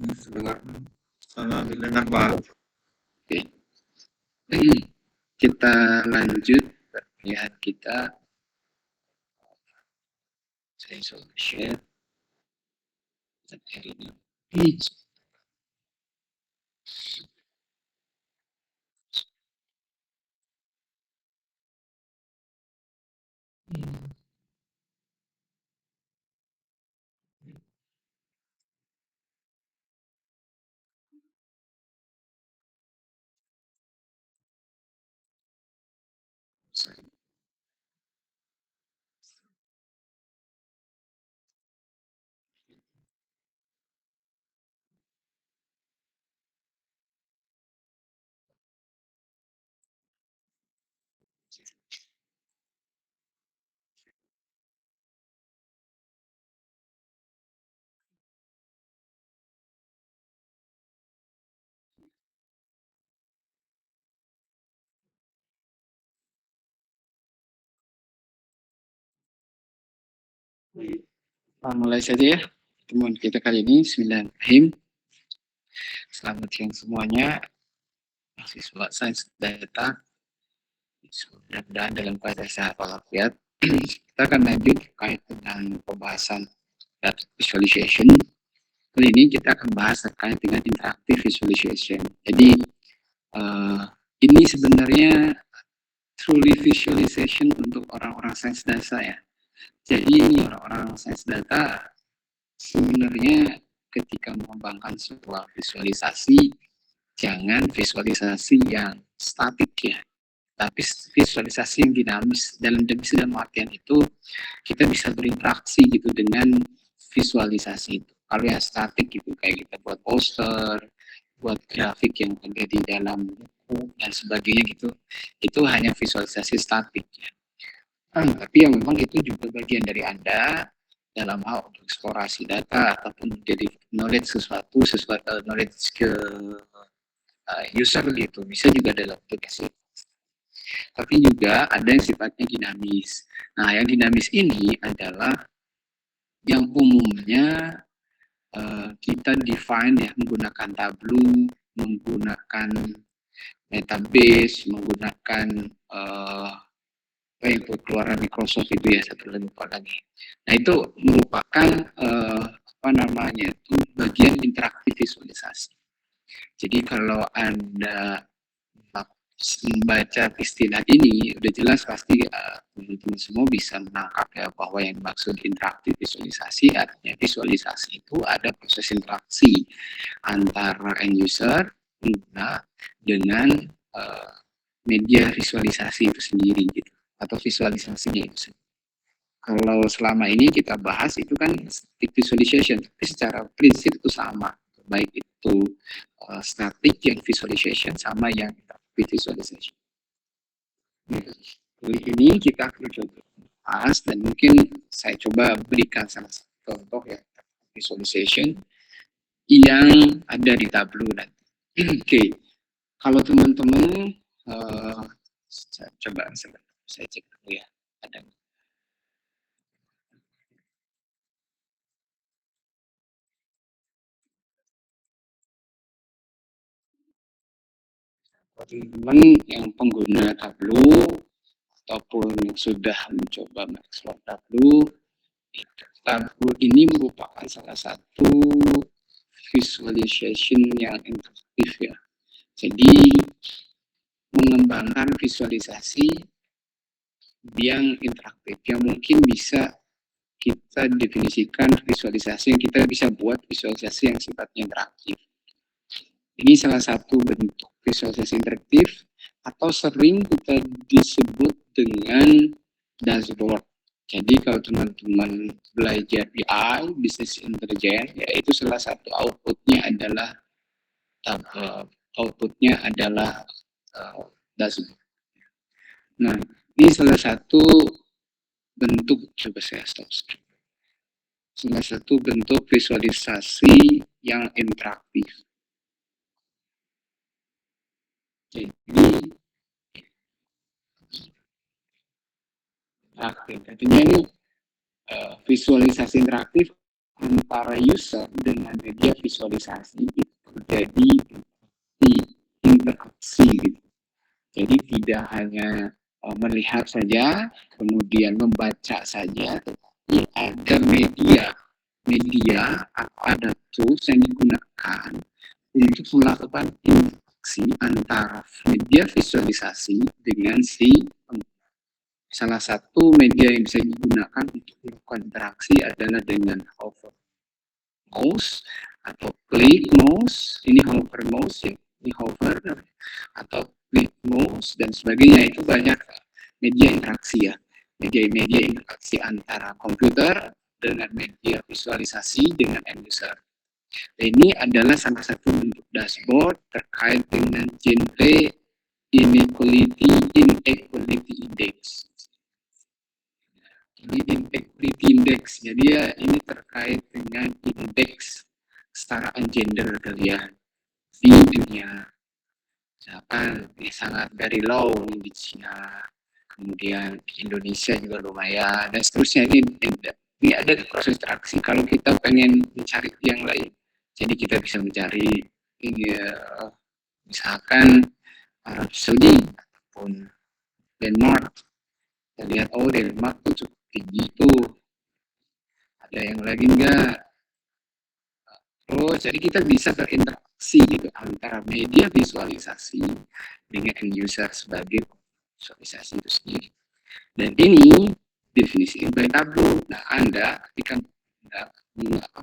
Dengar, dengar Pak. Oke, kita lanjut lihat kita. Saya coba share hari ini. Mulai saja ya teman kita kali ini. Bismillahirrahmanirrahim. Selamat siang semuanya, mahasiswa sains data. Mudah-mudahan dalam keadaan sehat walafiat. Kita akan lanjut terkait dengan pembahasan data visualization. Kali ini kita akan bahas terkait dengan interactive visualization. Jadi ini sebenarnya truly visualization untuk orang-orang sains data ya. Jadi orang-orang sains data sebenarnya ketika mengembangkan sebuah visualisasi, jangan visualisasi yang statik ya, tapi visualisasi yang dinamis. Dalam artian itu kita bisa berinteraksi gitu dengan visualisasi itu. Kalau yang statik gitu kayak kita buat poster, buat grafik yang ada di dalam buku dan sebagainya gitu, itu hanya visualisasi statik ya. Tapi yang memang itu juga bagian dari Anda dalam hal untuk eksplorasi data ataupun menjadi knowledge knowledge ke user gitu, bisa juga dalam aplikasi. Tapi juga ada yang sifatnya dinamis. Nah, yang dinamis ini adalah yang umumnya kita define ya menggunakan Tableau, menggunakan Metabase, menggunakan yang keluaran Microsoft itu ya, satu lupa lagi. Nah itu merupakan itu bagian interaktif visualisasi. Jadi kalau Anda membaca istilah ini, udah jelas pasti teman-teman semua bisa menangkap ya bahwa yang dimaksud interaktif visualisasi artinya visualisasi itu ada proses interaksi antara end user dengan media visualisasi itu sendiri gitu, atau visualisasinya itu sendiri. Kalau selama ini kita bahas itu kan static visualization, tapi secara prinsip itu sama, baik itu static yang visualization sama yang visualization. Kali ini kita akan coba bahas dan mungkin saya coba berikan salah satu contoh ya visualization yang ada di Tableau nanti. Oke, kalau teman-teman saya coba saya cek dulu ya ada. Teman yang pengguna Tableau ataupun yang sudah mencoba mengeksplor Tableau, Tableau ini merupakan salah satu visualization yang interaktif ya. Jadi mengembangkan visualisasi yang interaktif yang mungkin bisa kita definisikan visualisasi yang kita bisa buat visualisasi yang sifatnya interaktif. Ini salah satu bentuk visualisasi interaktif atau sering kita disebut dengan dashboard. Jadi kalau teman-teman belajar BI, Business Intelligence, yaitu salah satu outputnya adalah dashboard. Nah, ini salah satu bentuk, coba saya stop. Salah satu bentuk visualisasi yang interaktif. Jadi interaktif. Artinya ini visualisasi interaktif antara user dengan media visualisasi itu terjadi di interaksi gitu. Jadi tidak hanya melihat saja, kemudian membaca saja, tetapi ada media atau ada tools yang digunakan untuk melakukan interaksi antara media visualisasi dengan si salah satu media yang bisa digunakan untuk melakukan interaksi adalah dengan hover mouse atau click mouse, ini hover mouse ya, ini hover atau click mouse dan sebagainya. Itu banyak media interaksi ya, media interaksi antara komputer dengan media visualisasi dengan end user. Ini adalah salah satu bentuk dashboard terkait dengan genre inequality index. Ini inequality index, jadi ini terkait dengan indeks kesetaraan gender kalian di dunia. Misalkan sangat very low di China, kemudian di Indonesia juga lumayan, dan seterusnya. Ini ada proses interaksi. Kalau kita pengen mencari yang lain, jadi kita bisa mencari ini misalkan Arab Saudi ataupun Denmark. Kita lihat Denmark tuh cukup tinggi tuh. Ada yang lagi enggak? Jadi kita bisa berinteraksi gitu antara media visualisasi dengan end user sebagai visualisasi itu sendiri. Dan ini definisi by Tableau. Nah, Anda ketika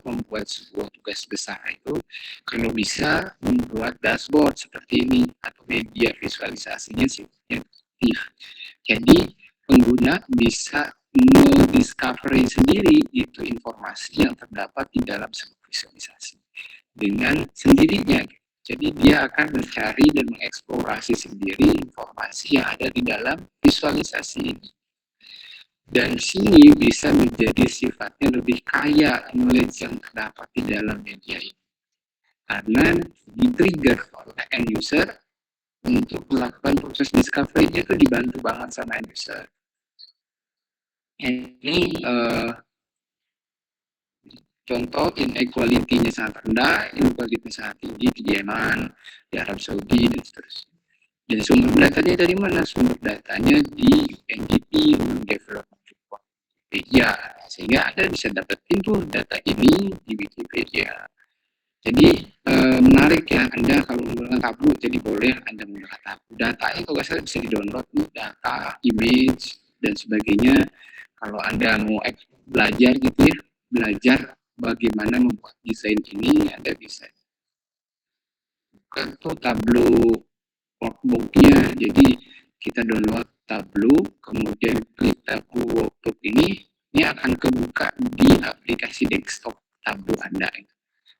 membuat sebuah tugas besar itu, kalau bisa membuat dashboard seperti ini atau media visualisasinya sifatnya aktif. Jadi pengguna bisa discovery sendiri itu informasi yang terdapat di dalam sebuah visualisasi dengan sendirinya. Jadi dia akan mencari dan mengeksplorasi sendiri informasi yang ada di dalam visualisasi ini. Dan sini bisa menjadi sifatnya lebih kaya knowledge yang terdapat di dalam media ini. Karena di-trigger oleh end user untuk melakukan proses discovery-nya itu dibantu banget sama end user. Ini contoh inequality-nya sangat rendah, inequality sangat tinggi di Yemen, di Arab Saudi, dan seterusnya. Dan sumber datanya dari mana? Sumber datanya di UNDP, Development Report Wikipedia. Sehingga Anda bisa dapetin tuh data ini di Wikipedia. Jadi menarik ya, Anda kalau menggunakan Tableau, jadi boleh Anda menggunakan Tableau. Datanya kalau nggak salah bisa di-download, data, image, dan sebagainya. Kalau Anda mau belajar gitu ya, belajar bagaimana membuat desain ini, Anda bisa buka tuh Tableau workbook-nya. Jadi kita download Tableau, kemudian klik Tableau workbook ini akan kebuka di aplikasi desktop Tableau Anda.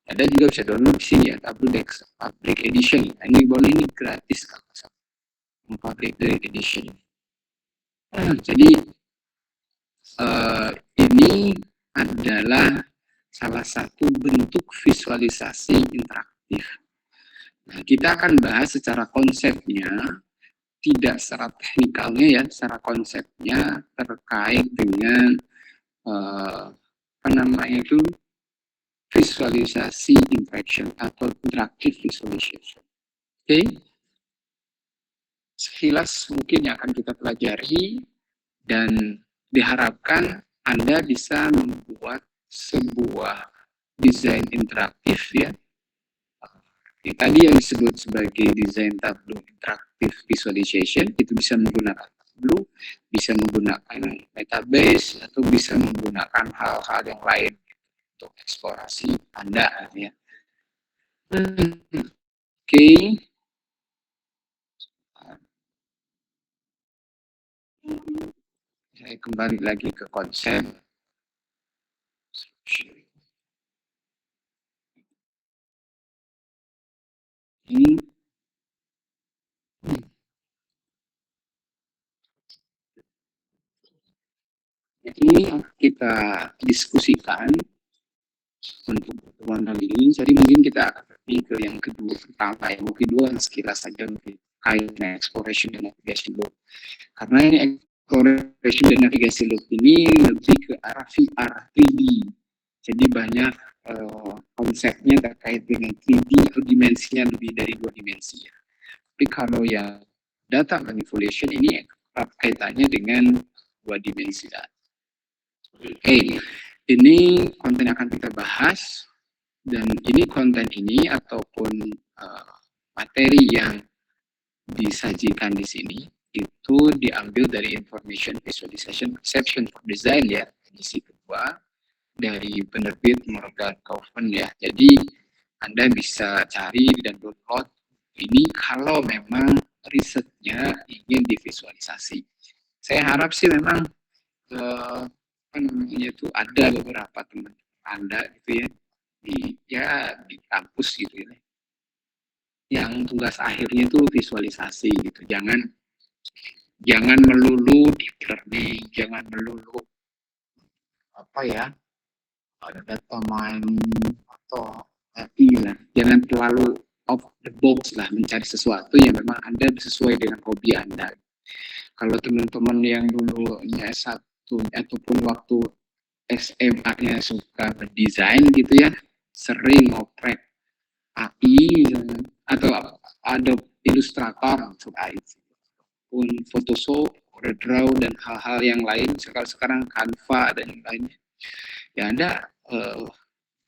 Anda juga bisa download di sini ya, Tableau Desktop Public Edition. Nah, ini boleh, ini gratis kalau Public Edition. Jadi ini adalah salah satu bentuk visualisasi interaktif. Nah, kita akan bahas secara konsepnya, tidak secara teknikalnya ya, secara konsepnya terkait dengan apa namanya itu visualisasi interaction atau interactive visualization. Oke, sekilas mungkin yang akan kita pelajari dan diharapkan Anda bisa membuat sebuah desain interaktif ya. Tadi yang disebut sebagai desain Tableau interactive visualization itu bisa menggunakan Tableau, bisa menggunakan database atau bisa menggunakan hal-hal yang lain untuk eksplorasi Anda ya. Oke. Saya kembali lagi ke konsep. Ini kita diskusikan untuk pertemuan kali ini. Jadi mungkin kita akan pergi ke yang pertama, yang kedua sekilas saja mungkin kait exploration dan navigation loop. Karena ini exploration dan navigation loop ini lebih ke arah VR 3D. Jadi banyak konsepnya terkait dengan 3D atau dimensinya lebih dari 2 dimensi ya. Tapi kalau yang data manipulation ini kaitannya dengan 2 dimensi. Oke, ini konten yang akan kita bahas, dan ini konten ini ataupun materi yang disajikan di sini itu diambil dari Information Visualization Perception for Design ya, edisi kedua dari penerbit Morgan Kaufman ya. Jadi Anda bisa cari dan download ini kalau memang risetnya ingin divisualisasi. Saya harap sih memang apa namanya itu ada beberapa teman Anda gitu ya di kampus gitu ya, yang tugas akhirnya itu visualisasi gitu. Jangan melulu deep learning, jangan melulu apa ya, ada data mining atau AI lah. Jangan terlalu off the box lah, mencari sesuatu yang memang Anda sesuai dengan hobi Anda. Kalau teman-teman yang dulunya S1 ataupun waktu SMA-nya suka berdesain gitu ya, sering ngoprek AI atau Adobe Illustrator untuk AI, pun Photoshop, Corel dan hal-hal yang lain, sekarang Canva dan yang lainnya. Ya Anda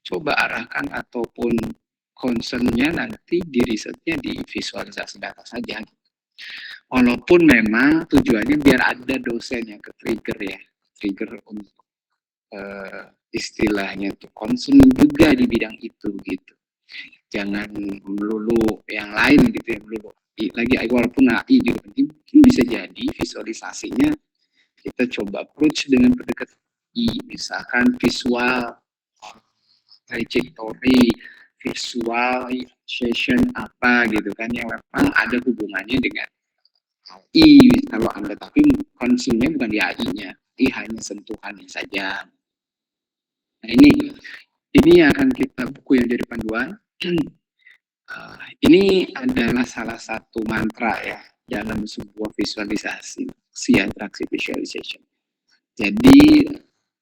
coba arahkan ataupun concernnya nanti di risetnya di visualisasi data saja. Walaupun memang tujuannya biar ada dosen yang trigger untuk istilahnya tuh concern juga di bidang itu gitu. Jangan melulu yang lain gitu ya, melulu lagi walaupun AI juga penting, mungkin bisa jadi visualisasinya kita coba approach dengan pendekatan misalkan visual trajectory, visualization apa gitu kan, yang memang ada hubungannya dengan AI kalau Anda, tapi konsumnya bukan di AI-nya, AI hanya sentuhannya saja. Nah ini akan kita buku yang jadi panduan. Ini adalah salah satu mantra ya dalam sebuah visualisasi, interaksi visualization. Jadi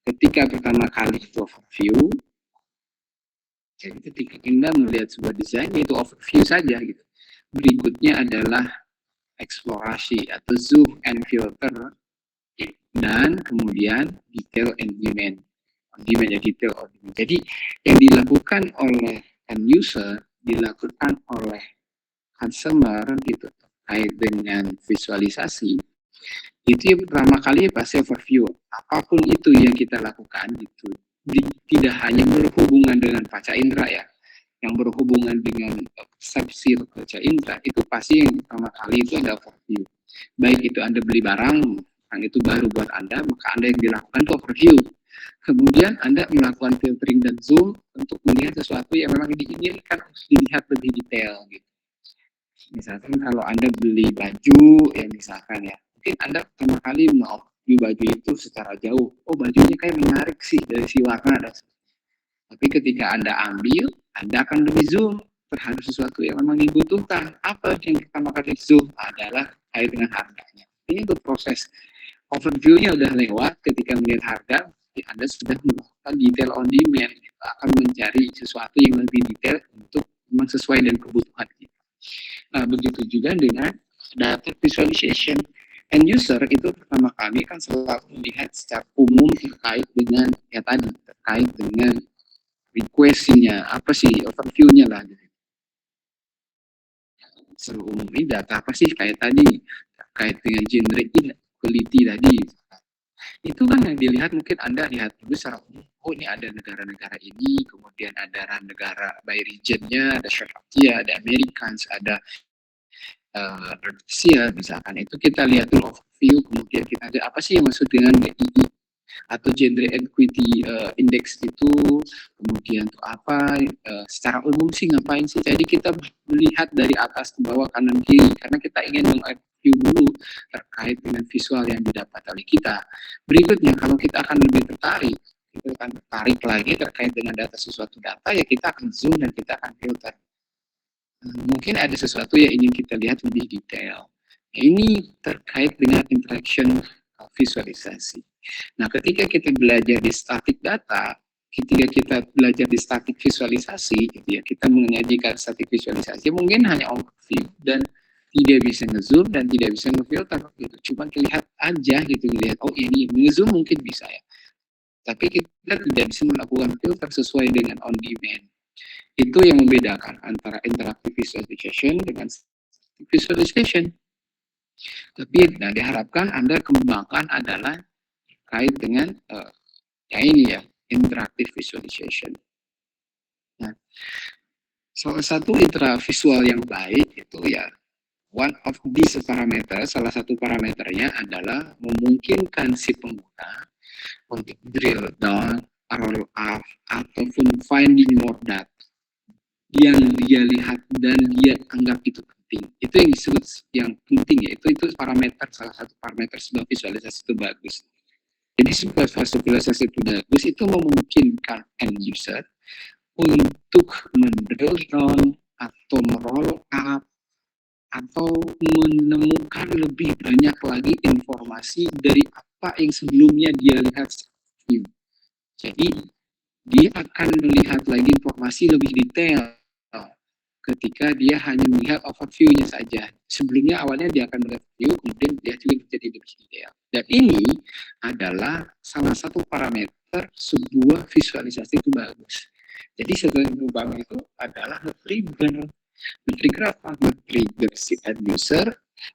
ketika pertama kali itu overview, jadi ketika Anda melihat sebuah desain itu overview saja gitu. Berikutnya adalah eksplorasi atau zoom and filter, dan kemudian detail and demand. Demand ya, detail or demand. Jadi yang dilakukan oleh end user dilakukan oleh customer gitu terkait dengan visualisasi itu yang pertama kali pasti overview apapun itu yang kita lakukan gitu. Tidak hanya berhubungan dengan panca indera ya, yang berhubungan dengan persepsi panca indera itu pasti yang pertama kali itu ada overview. Baik itu Anda beli barang yang itu baru buat Anda, maka Anda yang dilakukan itu overview. Kemudian Anda melakukan filtering dan zoom untuk melihat sesuatu yang memang diinginkan dilihat lebih detail gitu. Misalkan kalau Anda beli baju ya misalkan ya, mungkin Anda pertama kali mau beli baju itu secara jauh, oh bajunya kayak menarik sih dari si warna, tapi ketika Anda ambil, Anda akan lebih zoom terhadap sesuatu yang memang dibutuhkan. Apa yang pertama kali zoom adalah kait dengan harganya. Ini untuk proses overview-nya udah lewat. Ketika melihat harga, Anda sudah melakukan detail on demand, kita akan mencari sesuatu yang lebih detail untuk memang sesuai dengan kebutuhan kita. Nah, begitu juga dengan data visualization. End user itu pertama kali kan selalu melihat secara umum terkait dengan ya tadi, terkait dengan request-nya, apa sih overview-nya lah gitu. Secara umum ini data apa sih kayak tadi, terkait dengan genre inequality tadi. Itu kan yang dilihat, mungkin Anda lihat dulu secara umum, oh ini ada negara-negara ini, kemudian ada negara by region-nya, ada Czechoslovakia, ada Americans, ada Rusia misalkan. Itu kita lihat dulu overview, kemudian kita ada apa sih yang maksud dengan GEI atau gender equity index itu, kemudian tuh apa secara umum sih ngapain sih. Jadi kita melihat dari atas ke bawah, kanan kiri, karena kita ingin meng-review dulu terkait dengan visual yang didapat oleh kita. Berikutnya kalau kita akan lebih tertarik, kita akan tertarik lagi terkait dengan data sesuatu data, ya kita akan zoom dan kita akan filter. Mungkin ada sesuatu yang ingin kita lihat lebih detail. Ini terkait dengan interaction visualisasi. Nah, ketika kita belajar di static data, ketika kita belajar di static visualisasi, gitu ya, kita menyajikan static visualisasi mungkin hanya overview dan tidak bisa ngezoom dan tidak bisa ngefilter gitu. Cuma lihat aja gitu, lihat oh ini ngezoom mungkin bisa ya. Tapi kita tidak bisa melakukan filter sesuai dengan on demand. Itu yang membedakan antara interactive visualization dengan static visualization. Tapi nah diharapkan Anda kembangkan adalah kait dengan ya ini ya, interactive visualization. Nah, salah satu intravisual yang baik itu ya, one of these parameter, salah satu parameternya adalah memungkinkan si pengguna untuk drill down, roll up, ataupun finding more data yang dia lihat dan dia anggap itu penting. Itu yang disebut yang penting ya, itu parameter, salah satu parameter sebuah visualisasi itu bagus. Jadi sebuah visualisasi itu bagus itu memungkinkan end user untuk mendrill down atau meroll up atau menemukan lebih banyak lagi informasi dari apa yang sebelumnya dia lihat view. Jadi dia akan melihat lagi informasi lebih detail ketika dia hanya melihat overview-nya saja. Sebelumnya awalnya dia akan melihat view, kemudian dia juga menjadi lebih detail. Dan ini adalah salah satu parameter sebuah visualisasi itu bagus. Jadi setelah lubang itu adalah men-trigger apa? Men-trigger si end user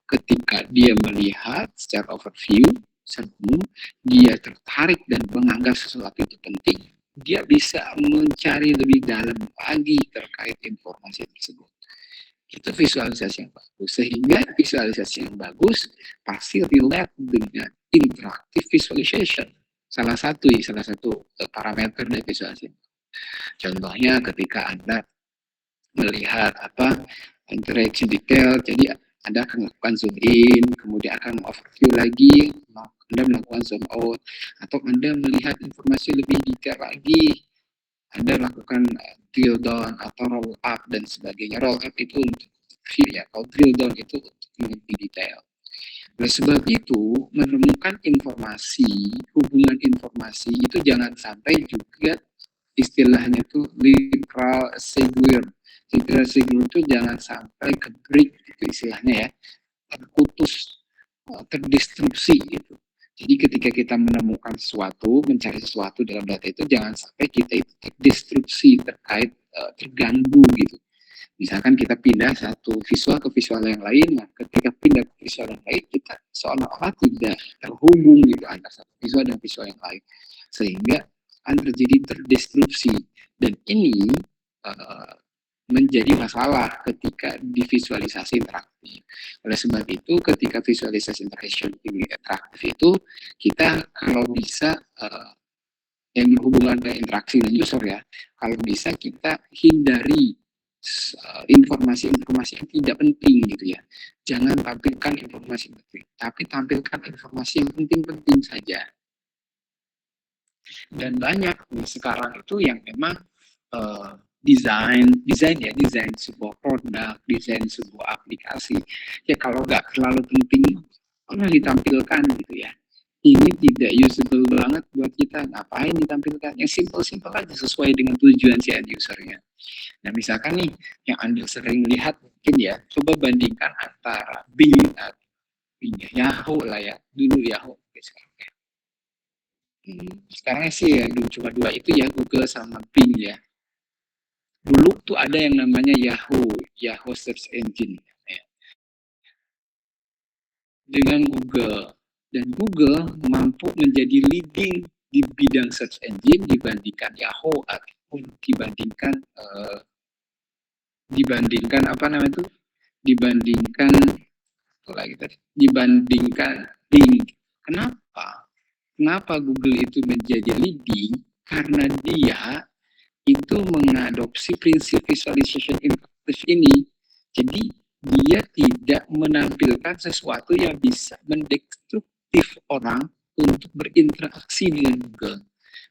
ketika dia melihat secara overview, sebelum dia tertarik dan menganggap sesuatu itu penting, dia bisa mencari lebih dalam lagi terkait informasi tersebut. Itu visualisasi yang bagus. Sehingga visualisasi yang bagus pasti relate dengan interactive visualization. Salah satu parameter dari visualisasi. Contohnya ketika Anda melihat interaksi detail, jadi Anda akan melakukan zoom in, kemudian akan overview lagi, Anda melakukan zoom out, atau Anda melihat informasi lebih detail lagi, Anda lakukan drill down atau roll up dan sebagainya. Roll up itu untuk view ya, kalau drill down itu untuk lebih detail. Oleh sebab itu, menemukan informasi, hubungan informasi itu jangan sampai juga istilahnya itu literal segwir. Literal segwir itu jangan sampai ke break gitu istilahnya ya, terputus, terdistrupsi gitu. Jadi ketika kita menemukan sesuatu, mencari sesuatu dalam data itu jangan sampai kita itu terdistrupsi terkait terganggu gitu. Misalkan kita pindah satu visual ke visual yang lain, nah ketika pindah ke visual yang lain kita seolah-olah tidak terhubung gitu antara satu visual dan visual yang lain, sehingga akan terjadi terdistrupsi, dan ini menjadi masalah ketika divisualisasi interaktif. Oleh sebab itu, ketika visualisasi interaktif itu, kita kalau bisa yang berhubungan dengan interaksi dengan user ya, kalau bisa kita hindari informasi-informasi yang tidak penting gitu ya. Jangan tampilkan informasi penting, tapi tampilkan informasi yang penting-penting saja. Dan banyak sekarang itu yang memang desain sebuah produk, desain sebuah aplikasi ya kalau nggak terlalu penting pernah ditampilkan gitu ya. Ini tidak usable banget buat kita, ngapain ditampilkan? Yang simple aja sesuai dengan tujuan si end usernya. Nah misalkan nih yang Anda sering lihat mungkin ya, coba bandingkan antara Bing atau Yahoo lah ya, dulu Yahoo sekarang sih ya cuma dua itu ya, Google sama Bing ya. Dulu tuh ada yang namanya Yahoo Search Engine ya. Dengan Google, dan Google mampu menjadi leading di bidang search engine dibandingkan Yahoo ataupun dibandingkan Bing. Kenapa Google itu menjadi leading? Karena dia itu mengadopsi prinsip visualization interaktif ini. Jadi dia tidak menampilkan sesuatu yang bisa mendestruktif orang untuk berinteraksi dengan Google.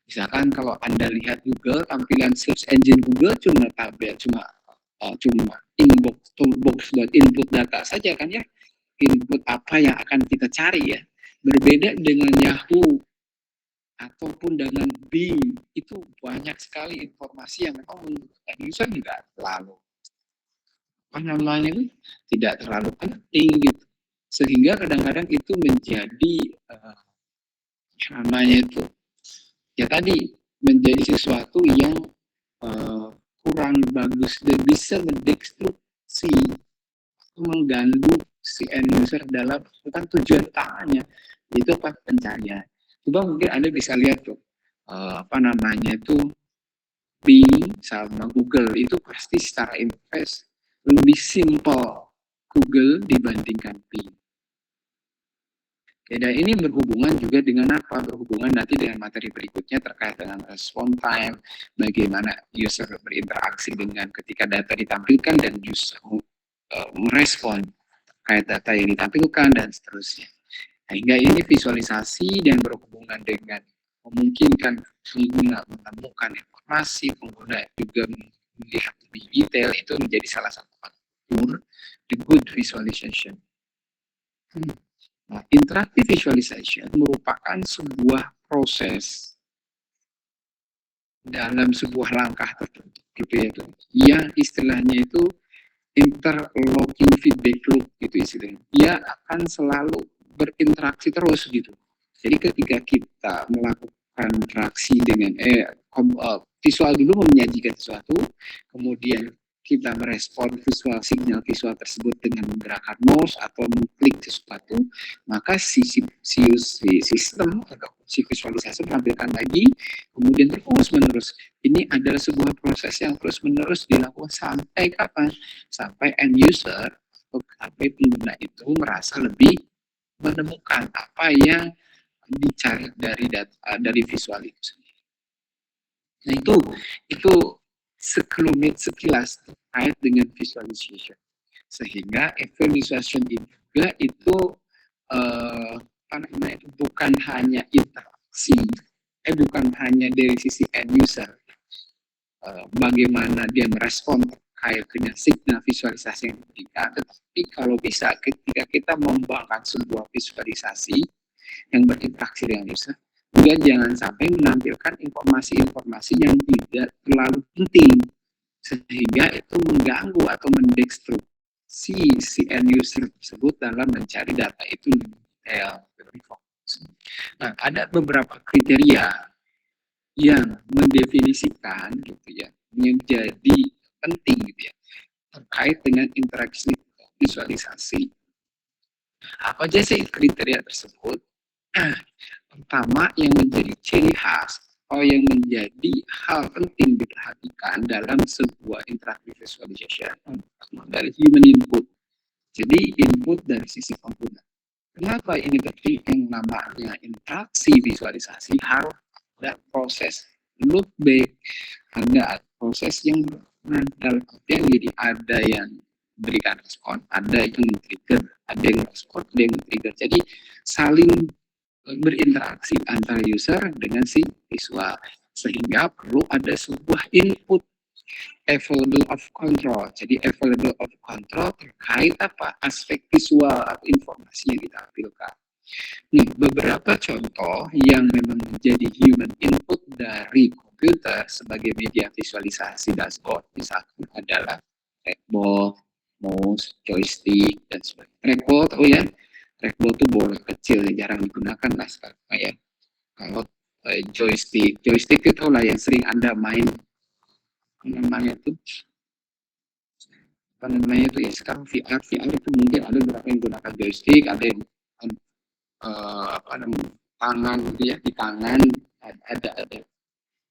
Misalkan kalau Anda lihat Google, tampilan search engine Google cuma tabel, cuma inbox buat input data saja kan ya, input apa yang akan kita cari ya. Berbeda dengan Yahoo. ataupun dengan Bing, itu banyak sekali informasi yang memang menurut end user tidak terlalu tidak terlalu penting gitu, sehingga kadang-kadang itu menjadi namanya itu ya tadi menjadi sesuatu yang kurang bagus dan bisa mendestruksi, mengganggu si end user dalam bukan tujuan utamanya, itu apa pencarian. Coba mungkin Anda bisa lihat tuh itu Bing sama Google itu pasti secara interface lebih simple Google dibandingkan Bing. Oke, dan ini berhubungan juga dengan apa? Berhubungan nanti dengan materi berikutnya terkait dengan response time, bagaimana user berinteraksi dengan ketika data ditampilkan dan user merespon terkait data yang ditampilkan dan seterusnya. Sehingga ini visualisasi dan berhubungan dengan memungkinkan pengguna menemukan informasi, pengguna juga melihat lebih detail, itu menjadi salah satu faktor the good visualization. Nah, interactive visualization merupakan sebuah proses dalam sebuah langkah tertentu, gitu ya, yang istilahnya itu interlocking feedback loop, gitu istilahnya. Dia akan selalu berinteraksi terus, gitu. Jadi ketika kita melakukan interaksi dengan visual dulu menyajikan sesuatu, kemudian kita merespon signal visual tersebut dengan menggerakkan mouse atau mengklik sesuatu, maka si sistem atau si visualisasi menampilkan lagi, kemudian terus menerus. Ini adalah sebuah proses yang terus menerus dilakukan sampai kapan? Sampai end user atau sampai pengguna itu merasa lebih menemukan apa yang dicari dari data, dari visual itu sendiri. Nah itu sekilas terkait dengan visualization. Sehingga visualization juga itu bukan hanya interaksi, bukan hanya dari sisi end user, bagaimana dia merespon terkait dengan signal visualisasi yang diberikan, tetapi kalau bisa ketika kita membangun sebuah visualisasi yang berinteraksi dengan user, juga jangan sampai menampilkan informasi-informasi yang tidak terlalu penting sehingga itu mengganggu atau mendestruksi si end user tersebut dalam mencari data itu lebih detail, lebih fokus. Nah, ada beberapa kriteria yang mendefinisikan gitu ya, menjadi penting gitu ya, terkait dengan interaksi visualisasi. Apa aja sih kriteria tersebut? Pertama, yang menjadi ciri khas atau yang menjadi hal penting diperhatikan dalam sebuah interactive visualization dari human input. Jadi input dari sisi pengguna. Kenapa ini penting? Yang namanya interaksi visualisasi harus ada proses loop back, ada proses yang dalam artian jadi ada yang berikan respon, ada yang men-trigger, ada yang respon, ada yang men-trigger. Jadi saling berinteraksi antara user dengan si visual, sehingga perlu ada sebuah input available of control. Jadi available of control terkait apa? Aspek visual atau informasi yang ditampilkan. Nih, beberapa contoh yang memang menjadi human input dari komputer sebagai media visualisasi dashboard misalkan adalah trackball, mouse, joystick, dan sebagainya. Trackball tahu ya? Trackball itu bola kecil yang jarang digunakan lah sekarang ya. Kalau joystick itu lah yang sering Anda main, namanya itu ya sekarang VR itu mungkin ada beberapa yang gunakan joystick, ada yang tangan gitu ya, di tangan ada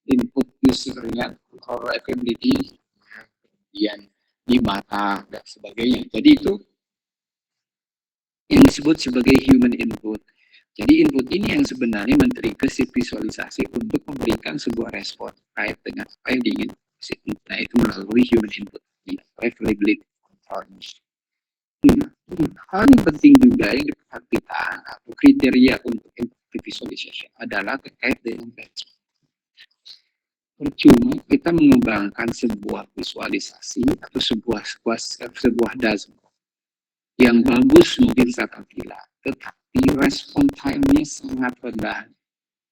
input usernya, control ability, kemudian di mata dan sebagainya. Jadi itu yang disebut sebagai human input. Jadi input ini yang sebenarnya men-trigger si visualisasi untuk memberikan sebuah respon terkait dengan apa yang diingin. Nah, itu melalui human input, availability control. Hal yang penting juga yang diperhatikan atau kriteria untuk interactive visualization adalah terkait dengan respon. Percuma kita mengembangkan sebuah visualisasi atau sebuah dashboard yang bagus mungkin secara tampilan, tetapi respon time-nya sangat rendah,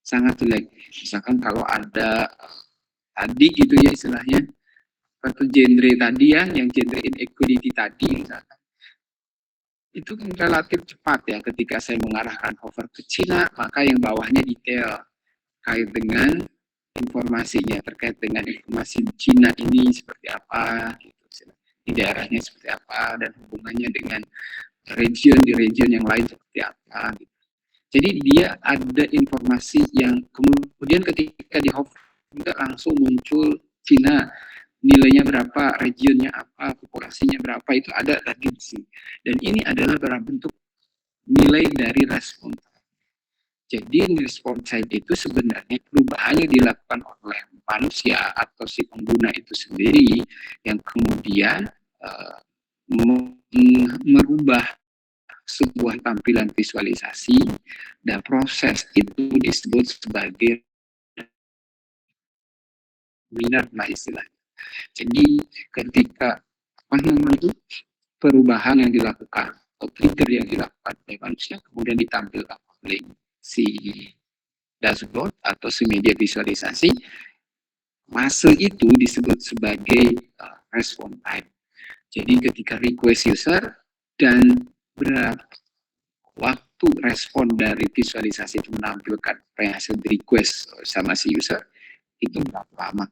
sangat jelek. Misalkan kalau ada tadi gitu ya istilahnya, atau genre tadi ya, yang genre inequality tadi misalkan, itu kan relatif cepat ya ketika saya mengarahkan hover ke Cina, maka yang bawahnya detail terkait dengan informasinya, terkait dengan informasi di Cina ini seperti apa, gitu, di daerahnya seperti apa, dan hubungannya dengan region yang lain seperti apa. Gitu. Jadi dia ada informasi yang kemudian ketika di hover juga langsung muncul Cina, nilainya berapa, regionnya apa, populasinya berapa, itu ada lagi di sini. Dan ini adalah dalam bentuk nilai dari respon. Jadi respon side itu sebenarnya perubahan yang dilakukan oleh manusia atau si pengguna itu sendiri yang kemudian merubah sebuah tampilan visualisasi, dan proses itu disebut sebagai minat lah istilahnya. Jadi ketika perubahan yang dilakukan atau trigger yang dilakukan oleh manusia kemudian ditampilkan oleh si dashboard atau si media visualisasi, fase itu disebut sebagai respon time. Jadi ketika request user dan berapa waktu respon dari visualisasi itu menampilkan apa yang hasil di request sama si user itu berapa lama.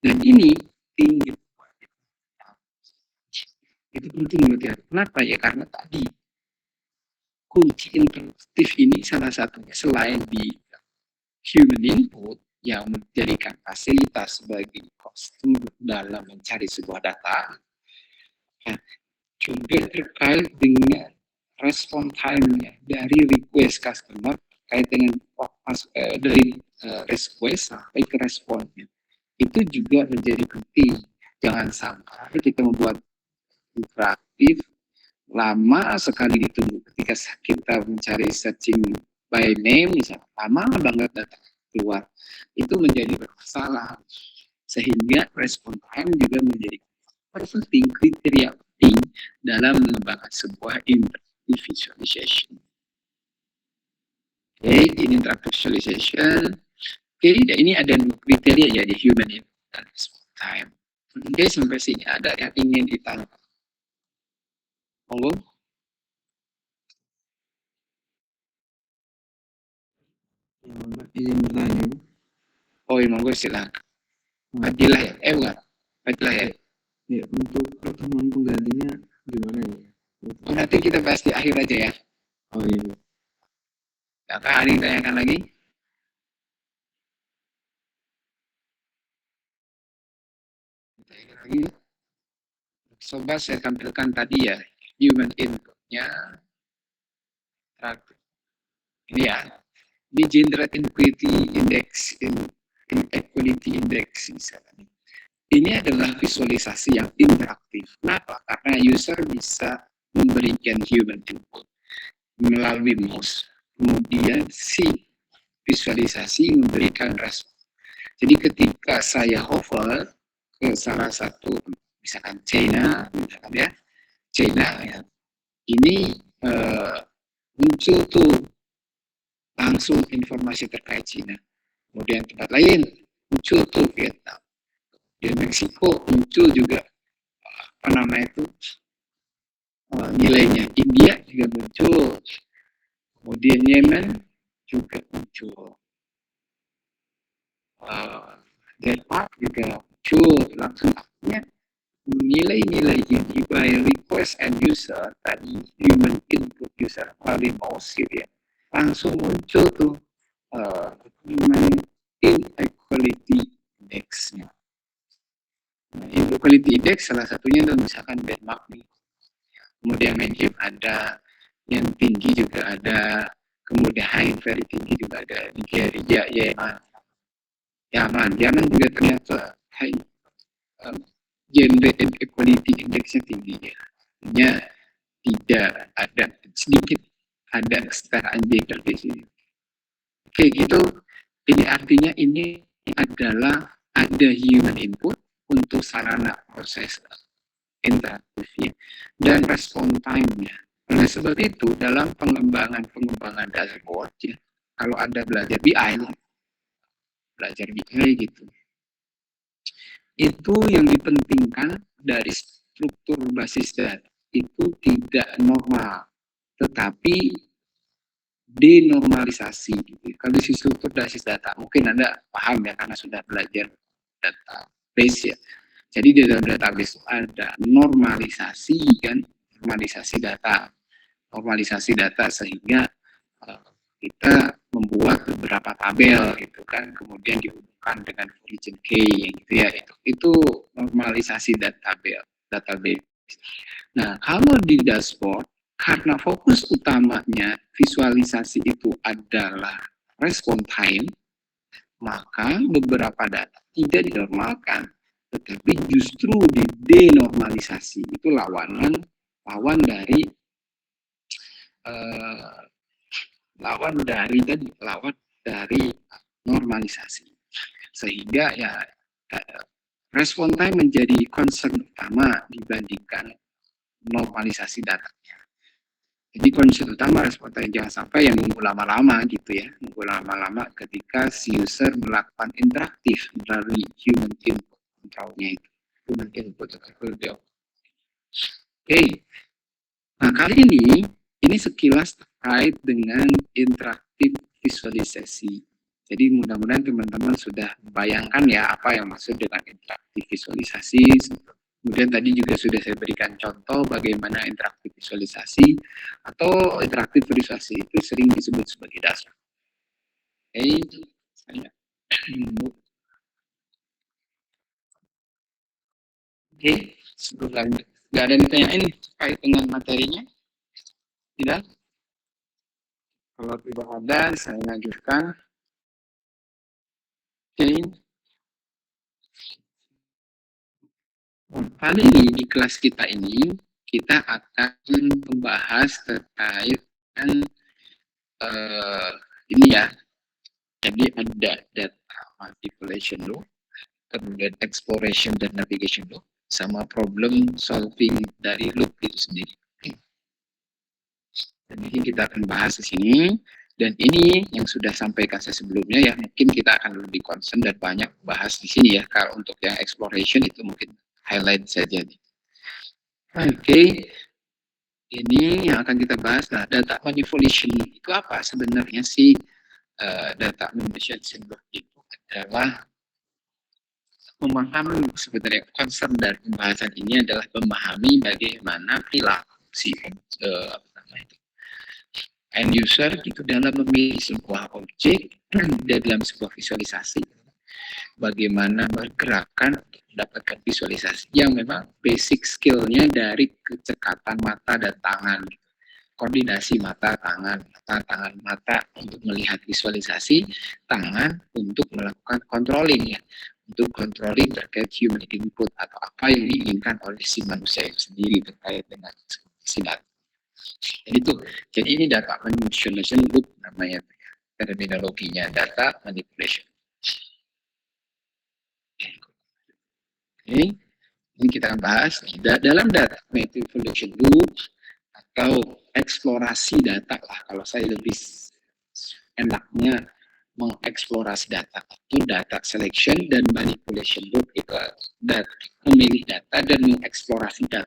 Dan ini tinggi. Itu penting menurut saya. Kenapa ya? Karena tadi kunci interaktif ini salah satunya selain di human input yang menjadikan fasilitas sebagai kostum dalam mencari sebuah data, ya, juga terkait dengan respon time-nya dari request customer terkait dengan dari request sampai ke responnya. Itu juga menjadi penting. Jangan sampai kita membuat interaktif lama sekali ditunggu. Ketika kita mencari searching by name misalnya, lama banget data keluar, itu menjadi bermasalah, sehingga respon time juga menjadi penting, kriteria penting dalam mengembangkan sebuah interactive visualization. Oke, ini interactive visualization. Oke, ini ada kriteria ya di human input dan respon time. Oke, sampai sini ada yang ingin ditanya? Monggo. Izin bertanya. Oh, ya, monggo silakan. Fadilah ya? Bukan. Fadilah ya? Ya, untuk pertemuan penggantinya gimana ya? Oh, nanti kita bahas di akhir aja ya. Oh iya. Apakah ada yang tanyakan lagi? Lagi. Coba saya tampilkan tadi ya, human input-nya. Ini ya, di gender inequality index, inequality index misalnya. Ini adalah visualisasi yang interaktif. Kenapa? Karena user bisa memberikan human input melalui mouse. Kemudian si visualisasi memberikan respon. Jadi ketika saya hover ke salah satu, misalkan China, misalkan ya, China ya, ini muncul tuh langsung informasi terkait China. Kemudian tempat lain muncul tuh Vietnam. Di Meksiko muncul juga apa namanya itu nilainya. India juga muncul. Kemudian Yemen juga muncul. Denmark juga muncul. Langsung artinya nilai-nilai ini by request and user tadi human input user melalui mouse gitu ya, langsung muncul tuh inequality index-nya. Nah, inequality index salah satunya tuh misalkan Denmark nih, kemudian medium ada, yang tinggi juga ada, kemudian high very tinggi juga ada, Nigeria, Yaman juga ternyata high gender inequality index-nya tinggi ya. Artinya tidak ada, sedikit ada kesetaraan gender di sini. Oke gitu, ini artinya ini adalah ada human input untuk sarana proses interaktifnya dan respon time-nya. Oleh sebab itu dalam pengembangan dashboard ya, kalau Anda belajar BI belajar BI gitu. Itu yang dipentingkan dari struktur basis data itu tidak normal, tetapi denormalisasi. Gitu. Kalau di struktur basis data, mungkin Anda paham ya karena sudah belajar database ya. Jadi di dalam database ada normalisasi kan, normalisasi data sehingga kita membuat beberapa tabel gitu kan, kemudian dihubungkan dengan origin key gitu ya, itu normalisasi database. Nah, kalau di dashboard karena fokus utamanya visualisasi itu adalah respon time, maka beberapa data tidak dinormalkan, tetapi justru di denormalisasi. Itu lawan dari normalisasi. Sehingga ya respon time menjadi concern utama dibandingkan normalisasi datanya. Jadi concern utama respon time, jangan sampai yang nunggu lama-lama gitu ya, nunggu lama-lama ketika si user melakukan interaktif dari human input controlnya itu, human input atau Oke. Nah, kali ini sekilas terkait dengan interaktif visualisasi. Jadi mudah-mudahan teman-teman sudah membayangkan ya apa yang maksud dengan interaktif visualisasi. Kemudian tadi juga sudah saya berikan contoh bagaimana interaktif visualisasi atau interaktif visualisasi itu sering disebut sebagai dashboard. Oke, sebelum nggak ada yang ditanyain terkait dengan materinya? Tidak? Kalau tidak ada, saya lanjutkan. Oke. Kali ini di kelas kita ini kita akan membahas terkait dengan ini ya. Jadi ada data manipulation law, kemudian exploration dan navigation law, sama problem solving dari loop itu sendiri. Dan ini kita akan bahas di sini. Dan ini yang sudah sampaikan saya sebelumnya ya, mungkin kita akan lebih concern dan banyak bahas di sini ya. Kalau untuk yang exploration itu mungkin highlight saja. Oke. Ini yang akan kita bahas. Nah, data manipulation itu apa sebenarnya sih? Data manipulation itu adalah memahami, sebenarnya concern dari pembahasan ini adalah memahami bagaimana perilaku si end user itu dalam memilih sebuah objek dalam sebuah visualisasi, bagaimana bergerakan untuk mendapatkan visualisasi yang memang basic skillnya dari kecekatan mata dan tangan, koordinasi mata tangan mata untuk melihat visualisasi, tangan untuk melakukan controlling ya, untuk controlling terkait human input atau apa yang diinginkan oleh si manusia itu sendiri terkait dengan si data. Jadi ini data manipulation loop namanya, terminologinya data manipulation. Oke, ini kita akan bahas dalam data manipulation loop atau eksplorasi data lah, kalau saya lebih enaknya mengeksplorasi data atau data selection dan manipulation loop itu memilih data dan mengeksplorasi data.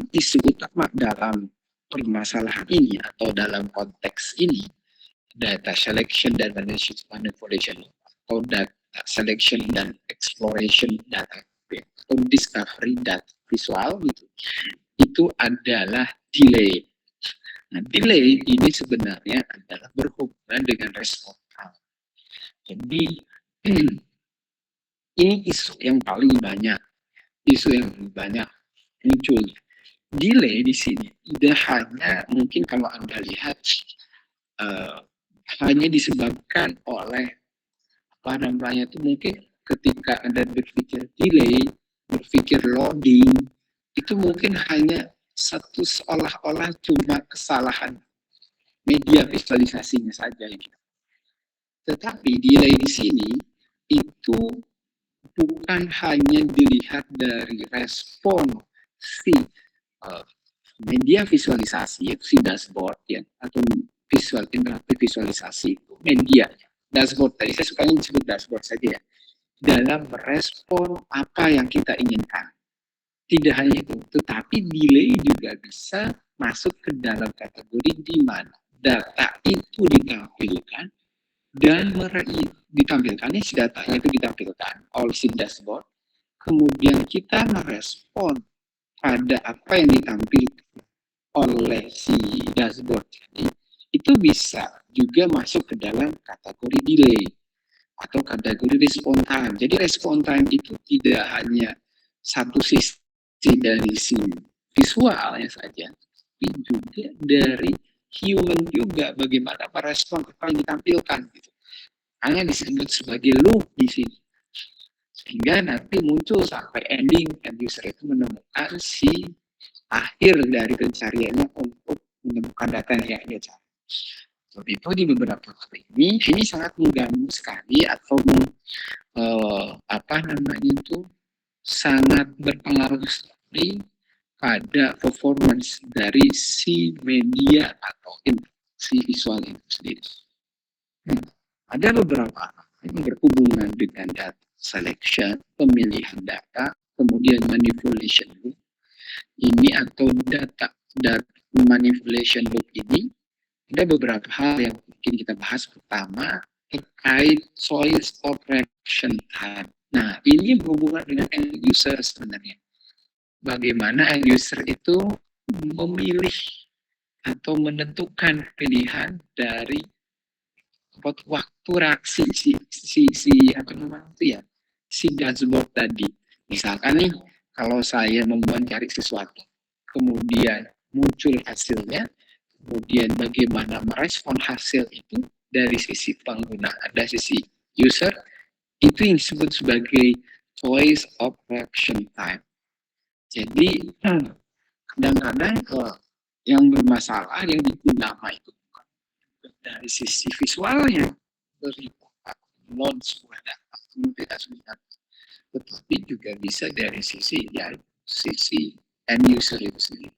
Disebut apa dalam permasalahan ini atau dalam konteks ini, data selection dan manipulation atau data selection dan exploration data atau discovery data visual gitu, itu adalah delay. Nah, delay ini sebenarnya adalah berhubungan dengan respon time. Jadi ini isu yang paling banyak muncul. Delay di sini tidak hanya mungkin kalau Anda lihat hanya disebabkan oleh apa namanya itu, mungkin ketika Anda berpikir delay, berpikir loading, itu mungkin hanya satu seolah-olah cuma kesalahan media visualisasinya saja. Tetapi delay di sini itu bukan hanya dilihat dari respon si media visualisasi, yaitu si dashboard ya, atau interaktif visualisasi itu media dashboard. Tadi saya sukanya disebut dashboard saja ya, dalam merespon apa yang kita inginkan. Tidak hanya itu, tetapi delay juga bisa masuk ke dalam kategori di mana data itu ditampilkan dan ditampilkannya si datanya itu ditampilkan oleh si dashboard, kemudian kita merespon pada apa yang ditampilkan oleh si dashboard. Jadi itu bisa juga masuk ke dalam kategori delay atau kategori respon time. Jadi respon time itu tidak hanya satu sisi dari si visualnya saja, tapi juga dari human juga, bagaimana merespon apa yang ditampilkan gitu. Hanya disebut sebagai loop di sini. Sehingga nanti muncul sampai ending, end user itu menemukan si akhir dari pencariannya untuk menemukan data yang dia cari. Seperti itu di beberapa hal ini sangat mengganggu sekali atau sangat berpengaruh sekali pada performance dari si media atau si visual itu sendiri. Ada beberapa yang berhubungan dengan data selection, pemilihan data, kemudian manipulation loop ini atau data manipulation loop ini. Ada beberapa hal yang mungkin kita bahas. Pertama, terkait choice of reaction time. Nah, ini berhubungan dengan end user sebenarnya. Bagaimana end user itu memilih atau menentukan pilihan dari waktu reaksi si dashboard tadi. Misalkan nih, kalau saya mau mencari sesuatu, kemudian muncul hasilnya, kemudian bagaimana merespon hasil itu dari sisi pengguna, ada sisi user, itu yang disebut sebagai choice of reaction time. Jadi kadang-kadang yang bermasalah yang digunakan itu dari sisi visualnya, dari non sebuah data, tidak semua, tetapi juga bisa dari sisi end user itu sendiri.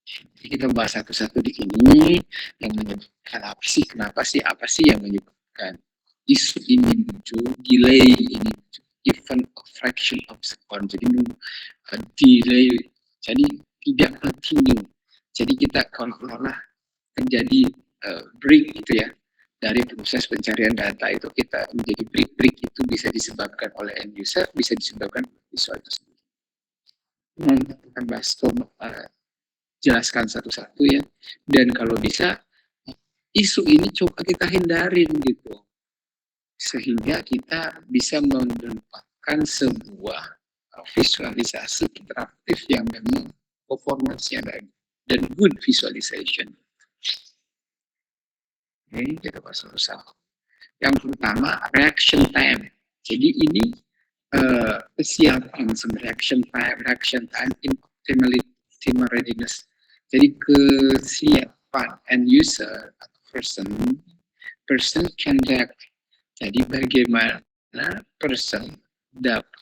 Jadi kita bahas satu-satu di sini yang menyebutkan apa sih yang menyebabkan isu ini muncul, delay ini muncul, even a fraction of second. Jadi delay, jadi tidak continue. Jadi kita kalau terjadi break gitu ya dari proses pencarian data itu, kita menjadi break itu bisa disebabkan oleh end user, bisa disebabkan visual itu sendiri. Kita bahas jelaskan satu-satu ya, dan kalau bisa isu ini coba kita hindarin gitu, sehingga kita bisa mendapatkan sebuah visualisasi interaktif yang memang performance-nya dan good visualization. Oke, kita bahas satu-satu. Yang pertama, reaction time. Jadi ini kesiapan reaction time in optimality readiness. Jadi kesiapan end user atau person can react. Jadi bagaimana person dapat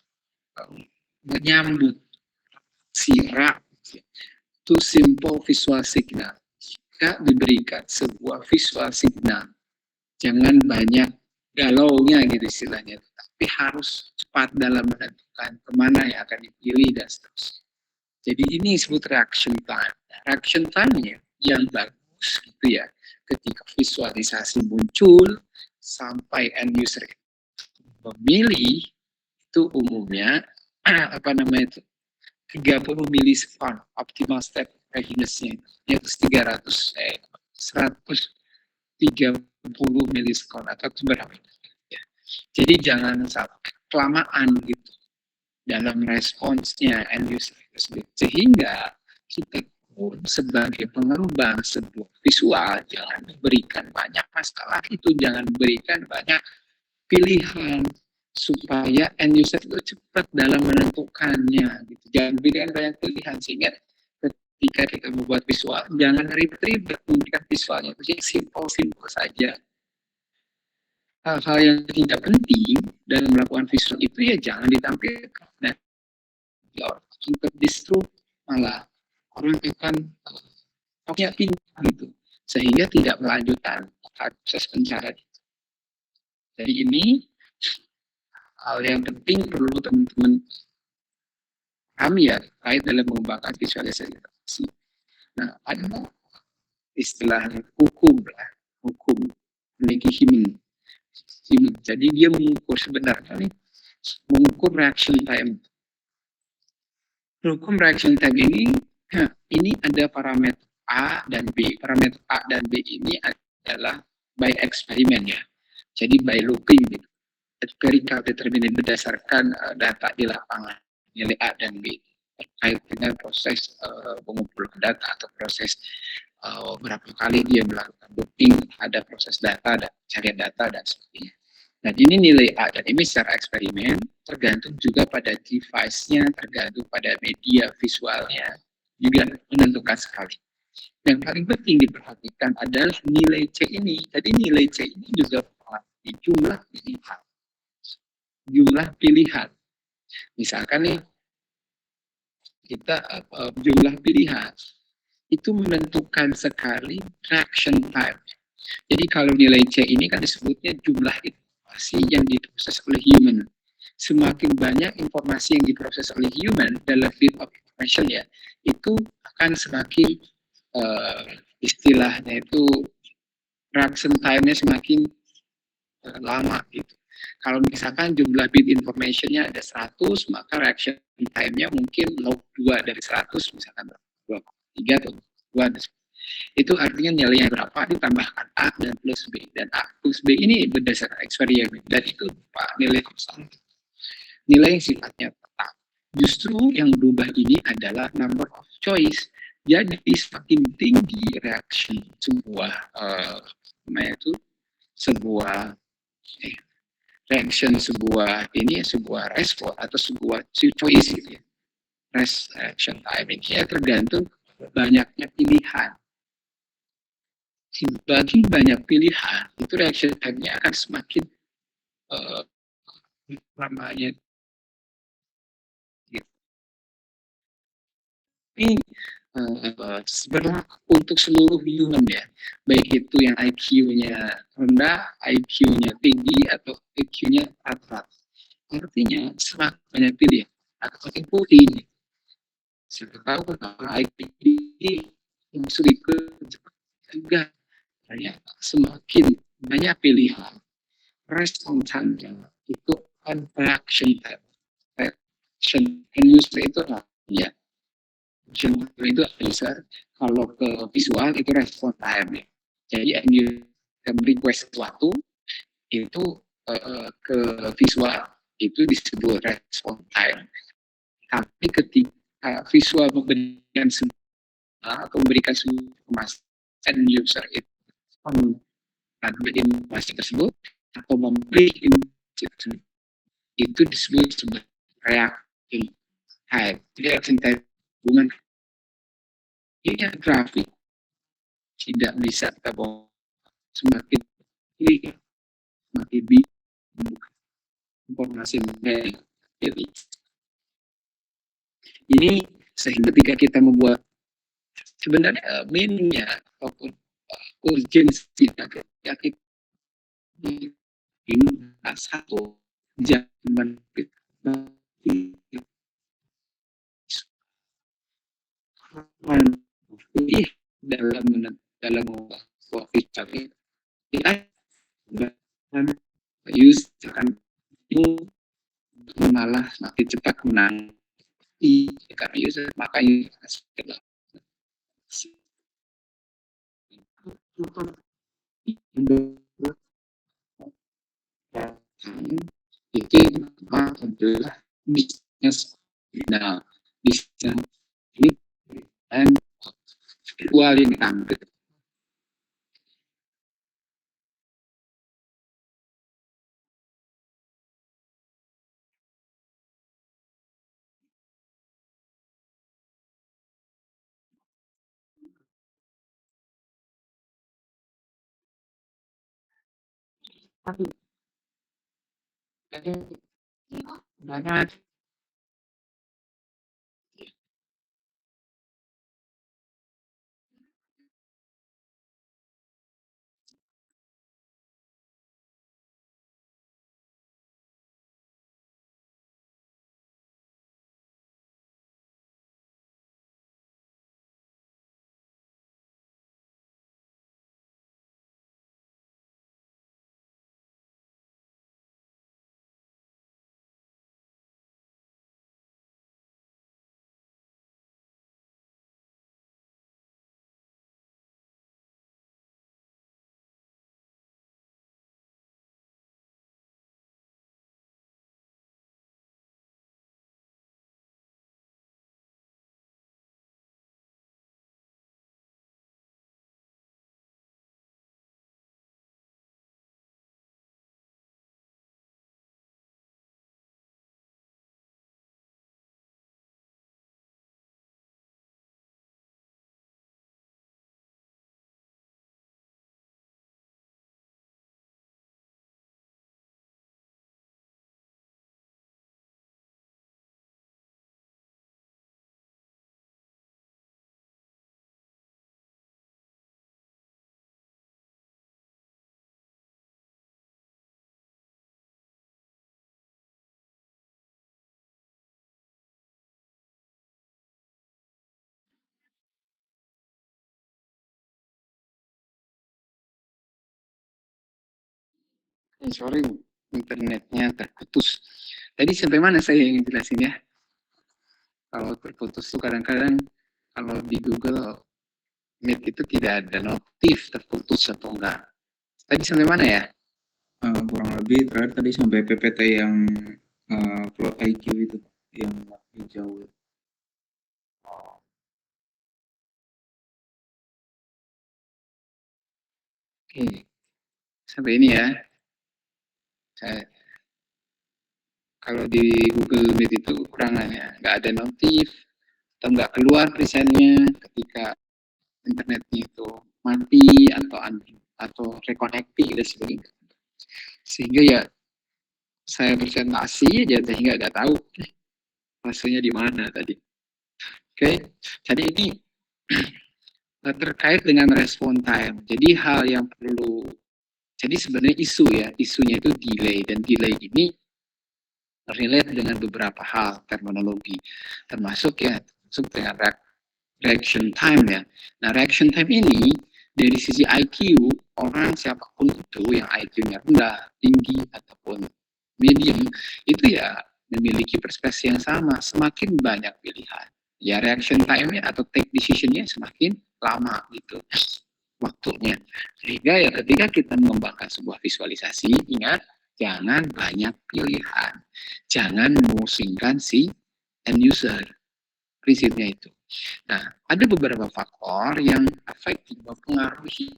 menyambut to simple visual signal. Jika diberikan sebuah visual signal, jangan banyak galaunya gitu istilahnya, tapi harus cepat dalam menentukan kemana yang akan dipilih dan seterusnya. Jadi ini disebut reaction time. Reaction time-nya yang bagus gitu ya, ketika visualisasi muncul sampai end user memilih, itu umumnya 30 milisekund optimal step readiness-nya, yaitu 130 milisekund atau berapa ya. Jadi jangan sampai kelamaan gitu dalam responsnya end user itu sendiri, sehingga kita pun sebagai pengembang sebuah visual jangan berikan banyak masalah itu, jangan berikan banyak pilihan supaya end user itu cepat dalam menentukannya gitu. Jangan berikan banyak pilihan sehingga ketika kita membuat visual jangan ribet-ribet memberikan visualnya, itu simple saja. Hal-hal yang tidak penting dalam melakukan visual itu ya jangan ditampilkan. Nah, orang untuk distro malah orang akan punya pintar gitu. sehingga tidak melanjutkan proses pencarian. Jadi ini hal yang penting perlu teman-teman pahami ya terkait dalam mengembangkan visualisasi. Nah, ada istilahnya hukum lah, hukum memiliki himen. Jadi dia mengukur sebenarnya nih, mengukur reaction time. Hukum reaction time ini ada parameter A dan B. Parameter A dan B ini adalah by experiment ya. Jadi by looping gitu. Empirical determinant berdasarkan data di lapangan, nilai A dan B terkait dengan proses pengumpulan data atau proses berapa kali dia melakukan looping, ada proses data dan carian data dan sebagainya. Nah, ini nilai A dan ini secara eksperimen tergantung juga pada device-nya, tergantung pada media visualnya, juga menentukan sekali. Yang paling penting diperhatikan adalah nilai C ini. Jadi nilai C ini juga di jumlah pilihan. Jumlah pilihan. Misalkan nih, kita jumlah pilihan itu menentukan sekali reaction time. Jadi kalau nilai C ini kan disebutnya jumlah informasi yang diproses oleh human. Semakin banyak informasi yang diproses oleh human dalam bit of information ya, itu akan semakin istilahnya itu reaction time-nya semakin lama gitu. Kalau misalkan jumlah bit information-nya ada 100, maka reaction time-nya mungkin log 2 dari 100, misalkan 2,3 atau 2. Itu artinya nilainya berapa ditambahkan A dan plus B. Dan A plus B ini berdasarkan eksperimen. Dan itu nilai konstan. Nilai yang sifatnya tetap. Justru yang berubah ini adalah number of choice. Jadi semakin tinggi reaction sebuah sebuah reaction sebuah respon atau sebuah choice gitu ya. Reaction time ini ya tergantung banyaknya pilihan. Bagi banyak pilihan itu reaction time-nya akan semakin lamanya. Ini berlaku untuk seluruh human ya, baik itu yang IQ-nya rendah, IQ-nya tinggi, atau IQ-nya rata. Artinya semakin banyak pilihan akan makin putih. Siapa tahu kalau IQ tinggi yang sulit juga ternyata semakin banyak pilihan, respon time itu kan reaction time. Reaction user itu ya itu besar. Kalau ke visual itu respon time ya. Jadi yang request sesuatu itu ke visual itu disebut respon time. Tapi ketika visual memberikan atau memberikan informasi dan user itu informasi tersebut atau memberi informasi itu disebut sebagai reaction time. Jadi reaction time hubungan ini grafik tidak bisa kita bawa semakin tinggi semakin informasi dari ini sehingga ketika kita membuat sebenarnya meaning-nya ataupun urgensi kita ini satu zaman dalam sebuah fitur use kan itu malah semakin cepat menang karena user makanya itu adalah bisnis. Nah, bisnis ini dan virtual income. Banyak Sorry, internetnya terputus. Tadi sampai mana saya ingin jelasin ya? Kalau terputus tuh kadang-kadang kalau di Google Meet itu tidak ada notif terputus atau enggak. Tadi sampai mana ya? Kurang lebih terakhir tadi sampai PPT yang Plot IQ itu yang hijau. Oke, sampai ini ya. Saya, kalau di Google Meet itu kekurangannya nggak ada notif atau nggak keluar tulisannya ketika internetnya itu mati atau reconnecting dan sebagainya. Sehingga ya saya presentasi aja sehingga nggak tahu masanya di mana tadi. Oke, jadi ini terkait dengan respon time. Jadi hal yang perlu, jadi sebenarnya isunya itu delay, dan delay ini relate dengan beberapa hal terminologi, termasuk dengan reaction time ya. Nah, reaction time ini dari sisi IQ, orang siapapun itu yang IQ-nya rendah, tinggi, ataupun medium, itu ya memiliki perspektif yang sama. Semakin banyak pilihan, ya reaction time-nya atau take decision-nya semakin lama gitu waktunya. Sehingga ya ketika kita mengembangkan sebuah visualisasi, ingat, jangan banyak pilihan. Jangan memusingkan si end user. Prinsipnya itu. Nah, ada beberapa faktor yang efektif mempengaruhi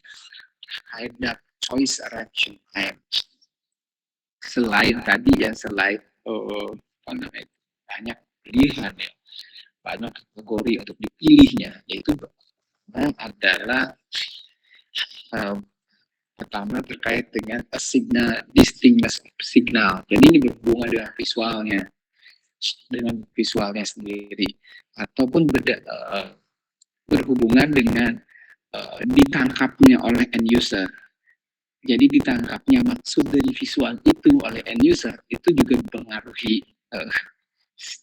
terhadap choice reaction time. Selain tadi ya, selain banyak pilihan ya, banyak kategori untuk dipilihnya, yaitu adalah pertama terkait dengan distinctness signal. Jadi ini berhubungan dengan visualnya sendiri, ataupun berhubungan dengan ditangkapnya oleh end user. Jadi ditangkapnya maksud dari visual itu oleh end user itu juga mempengaruhi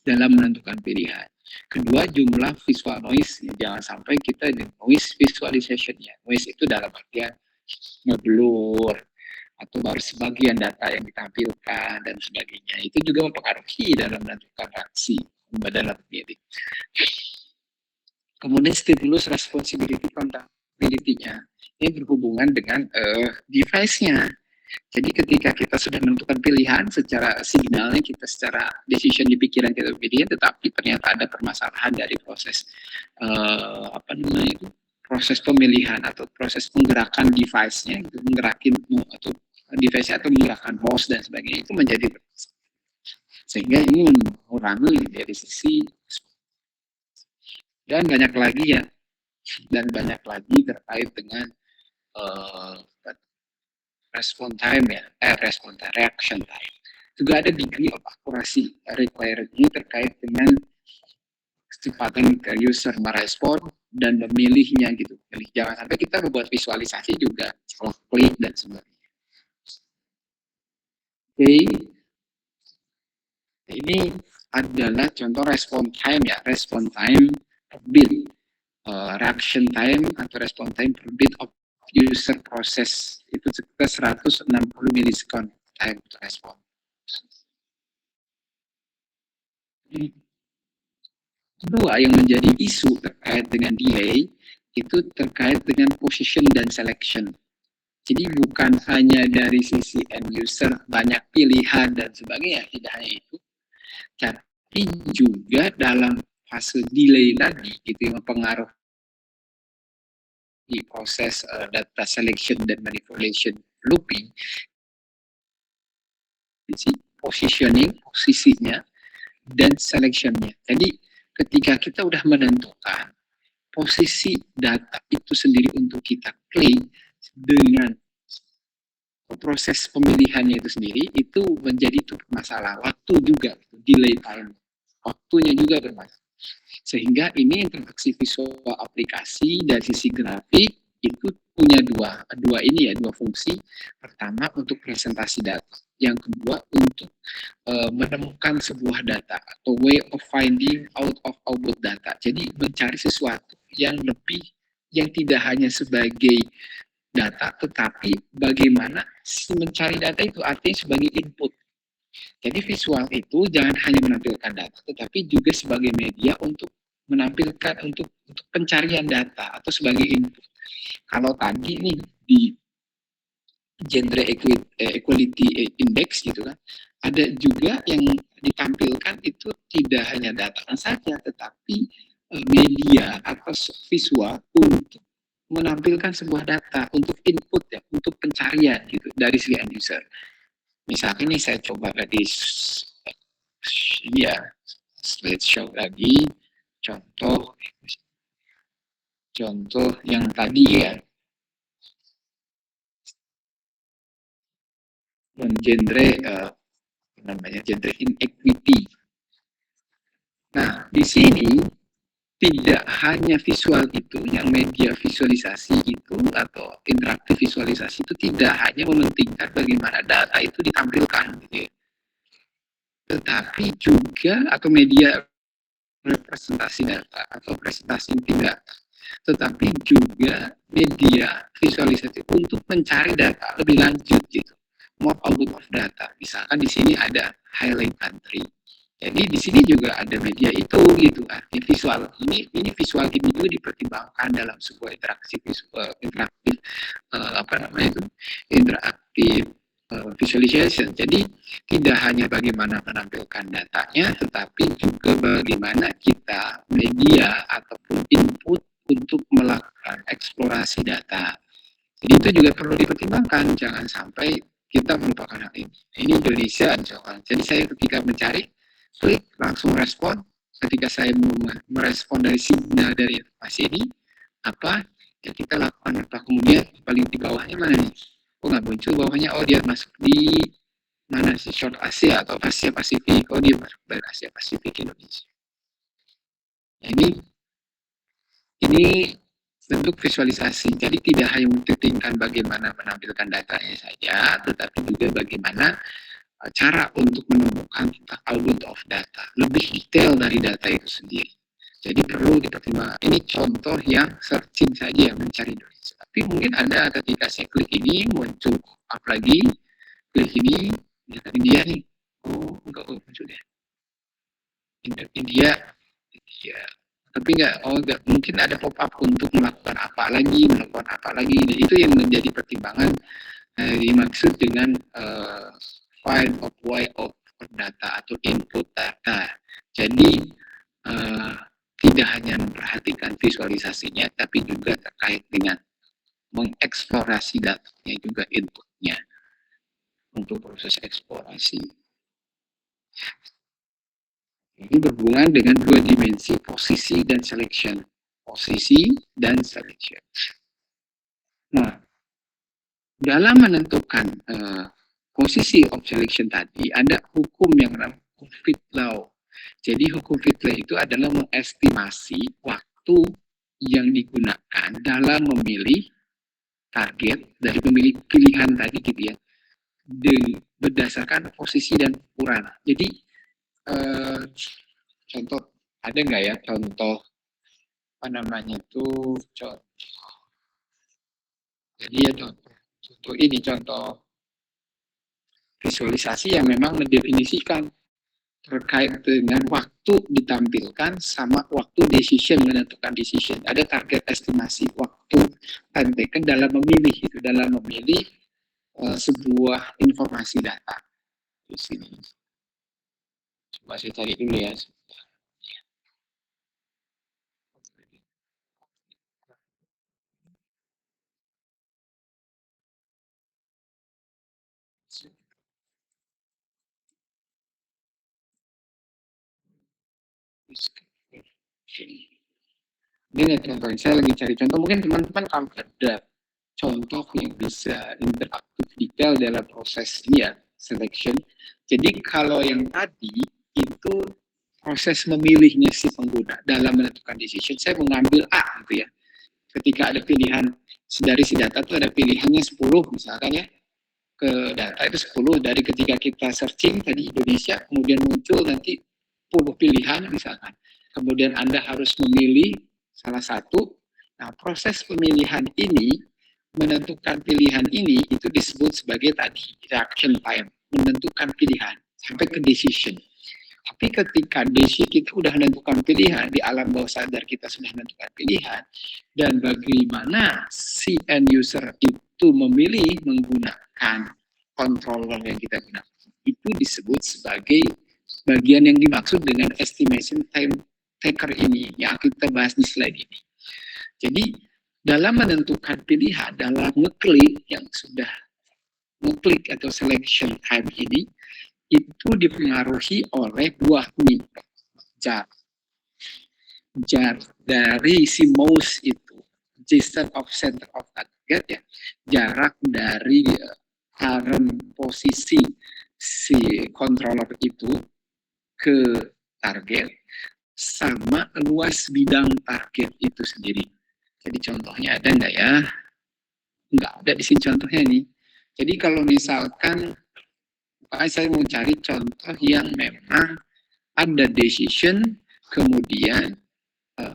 dalam menentukan pilihan. Kedua, jumlah visual noise. Jangan sampai kita di noise visualization ya. Noise itu dalam artian ngeblur atau baru sebagian data yang ditampilkan dan sebagainya. Itu juga mempengaruhi dalam menentukan reaksi dalam diri. Kemudian stimulus responsibility accountability-nya ini berhubungan dengan device-nya. Jadi ketika kita sudah menentukan pilihan secara signalnya, kita secara decision di pikiran kita pilihan, tetapi ternyata ada permasalahan dari proses proses pemilihan atau proses penggerakan device-nya, itu menggerakin atau device atau menggerakkan mouse dan sebagainya, itu menjadi sehingga ini mengurangi dari sisi dan banyak lagi terkait dengan reaction time. Juga ada degree of accuracy required ini terkait dengan kecepatan user merespon dan memilihnya gitu. Jadi jangan sampai kita membuat visualisasi juga salah klik dan sebagainya. Oke. Ini adalah contoh respon time ya, respon time per bit, reaction time atau respon time per bit of user process itu sekitar 160 milisekund time to respond. Kedua yang menjadi isu terkait dengan delay itu terkait dengan position dan selection. Jadi bukan hanya dari sisi end user banyak pilihan dan sebagainya, tidak hanya itu, tapi juga dalam fase delay tadi itu yang mempengaruhi di proses data selection dan manipulation looping, posisinya dan selectionnya. Jadi ketika kita udah menentukan posisi data itu sendiri untuk kita klik dengan proses pemilihannya itu sendiri, itu menjadi masalah waktu juga, delay time, waktunya juga bermasalah. Sehingga ini interaksi visual aplikasi dari sisi grafik itu punya dua fungsi. Pertama untuk presentasi data, yang kedua untuk menemukan sebuah data atau way of finding out of output data. Jadi mencari sesuatu yang lebih, yang tidak hanya sebagai data, tetapi bagaimana mencari data itu artinya sebagai input. Jadi visual itu jangan hanya menampilkan data, tetapi juga sebagai media untuk menampilkan untuk pencarian data atau sebagai input. Kalau tadi nih di gender equality index gitu kan, ada juga yang ditampilkan itu tidak hanya data saja, tetapi media atau visual untuk menampilkan sebuah data untuk input ya, untuk pencarian gitu dari si end user. Misalnya ini saya coba tadi ya slideshow lagi contoh yang tadi ya, gender gender inequity. Nah, di sini tidak hanya visual itu, yang media visualisasi itu atau interaktif visualisasi itu tidak hanya mementingkan bagaimana data itu ditampilkan, gitu ya. Tetapi juga atau media representasi data atau presentasi tidak, tetapi juga media visualisasi untuk mencari data lebih lanjut gitu, more output of data. Misalkan di sini ada highlight country. Jadi di sini juga ada media itu gitu, arti visual ini visual ini juga dipertimbangkan dalam sebuah interaksi visual interaktif interaktif visualization. Jadi tidak hanya bagaimana menampilkan datanya, tetapi juga bagaimana kita media ataupun input untuk melakukan eksplorasi data. Jadi itu juga perlu dipertimbangkan, jangan sampai kita melupakan hal ini. Ini Indonesia misalkan. Jadi saya ketika mencari klik langsung respon. Ketika saya merespon dari signal dari informasi ini apa ya kita lakukan apa, kemudian paling di bawahnya mana nih, nggak muncul bawahnya, dia masuk di mana sih, short Asia atau Asia Pasifik, dia masuk dari Asia Pasifik Indonesia. Nah, ini bentuk visualisasi. Jadi tidak hanya mementingkan bagaimana menampilkan datanya saja, tetapi juga bagaimana cara untuk menemukan tentang output of data, lebih detail dari data itu sendiri. Jadi perlu dipertimbangkan. Ini contoh yang searching saja, mencari Indonesia. Tapi mungkin ada ketika saya klik ini muncul apa lagi, klik ini India nih, enggak muncul ya. India, tapi enggak mungkin ada pop up untuk melakukan apa lagi. Dan itu yang menjadi pertimbangan dimaksud dengan find of way of data atau input data. Jadi tidak hanya memperhatikan visualisasinya, tapi juga terkait dengan mengeksplorasi datanya juga inputnya untuk proses eksplorasi. Ini berhubungan dengan dua dimensi, posisi dan selection. Nah, dalam menentukan posisi of selection tadi, ada hukum yang namanya fit law. Jadi hukum fit law itu adalah mengestimasi waktu yang digunakan dalam memilih target dari pemilih pilihan tadi gitu ya, berdasarkan posisi dan ukuran. Jadi contoh ada nggak ya contoh apa namanya itu contoh. Jadi ya contoh visualisasi yang memang mendefinisikan terkait dengan waktu ditampilkan sama waktu menentukan decision. Ada target estimasi waktu time taken dalam memilih sebuah informasi data. Di sini. Coba saya cari dulu ya. Ini contoh, saya lagi cari contoh. Mungkin teman-teman kalau ada contoh yang bisa interaktif detail dalam proses selection. Jadi kalau yang tadi itu proses memilihnya si pengguna dalam menentukan decision, saya mengambil A gitu ya. Ketika ada pilihan dari si data itu ada pilihannya 10 misalkan ya, ke data itu 10 dari ketika kita searching tadi Indonesia, kemudian muncul nanti 10 pilihan misalkan. Kemudian Anda harus memilih salah satu. Nah, proses pemilihan ini menentukan pilihan ini itu disebut sebagai tadi reaction time, menentukan pilihan sampai ke decision. Tapi ketika kita udah menentukan pilihan, di alam bawah sadar kita sudah menentukan pilihan, dan bagaimana si end user itu memilih menggunakan controller yang kita gunakan, itu disebut sebagai bagian yang dimaksud dengan estimation time taker ini yang kita bahas di slide ini. Jadi dalam menentukan pilihan, dalam ngeklik yang sudah ngeklik atau selection time ini, itu dipengaruhi oleh dua jarak dari si mouse itu, distance of center of target ya, jarak dari current posisi si controller itu ke target sama luas bidang target itu sendiri. Jadi contohnya ada nggak ya? Nggak ada di sini contohnya nih. Jadi kalau misalkan saya mau cari contoh yang memang ada decision, kemudian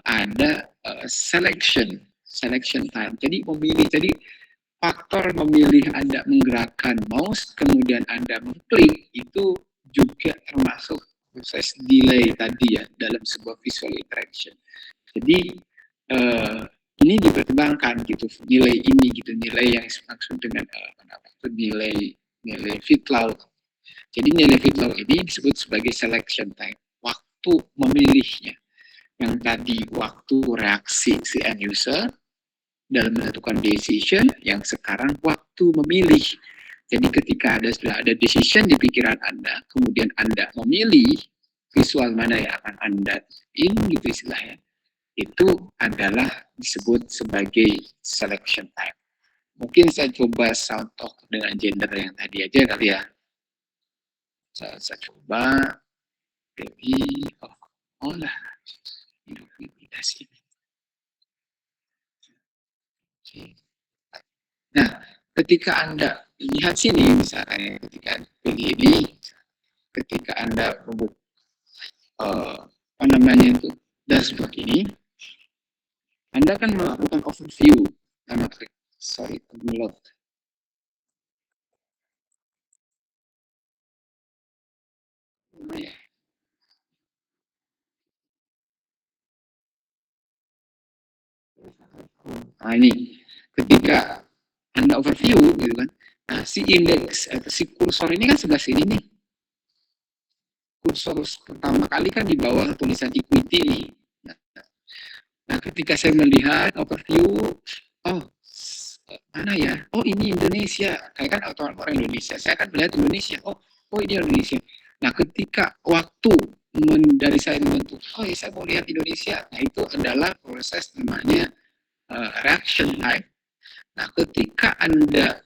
ada selection time. Jadi memilih, jadi faktor memilih Anda menggerakkan mouse, kemudian Anda mengklik, itu juga termasuk proses delay tadi ya dalam sebuah visual interaction. Jadi ini dipertimbangkan gitu, nilai ini gitu, nilai yang dimaksud dengan nilai fit law. Jadi nilai fit law ini disebut sebagai selection time, waktu memilihnya. Yang tadi waktu reaksi si end user dalam menentukan decision, yang sekarang waktu memilih. Jadi ketika sudah ada decision di pikiran Anda, kemudian Anda memilih visual mana yang akan Anda ini gitu istilahnya, itu adalah disebut sebagai selection time. Mungkin saya coba contoh dengan gender yang tadi aja kali ya. Saya coba pilih lah identitas ini. Nah, ketika Anda lihat sini, misalnya ketika pilih ini, ketika Anda membuat apa namanya itu dashboard ini, Anda akan melakukan overview. Sorry, download. Nah ini, ketika Anda overview, gitu kan, nah si indeks atau si kursor ini kan sebelah sini nih. Kursor pertama kali kan di bawah tulisan equity nih. Nah, ketika saya melihat overview, oh mana ya? Oh ini Indonesia. Kayak kan orang Indonesia. Saya akan melihat Indonesia. Oh ini Indonesia. Nah, ketika waktu dari saya membentuk, oh ya saya mau lihat Indonesia. Nah, itu adalah proses namanya reaction time. Nah, ketika Anda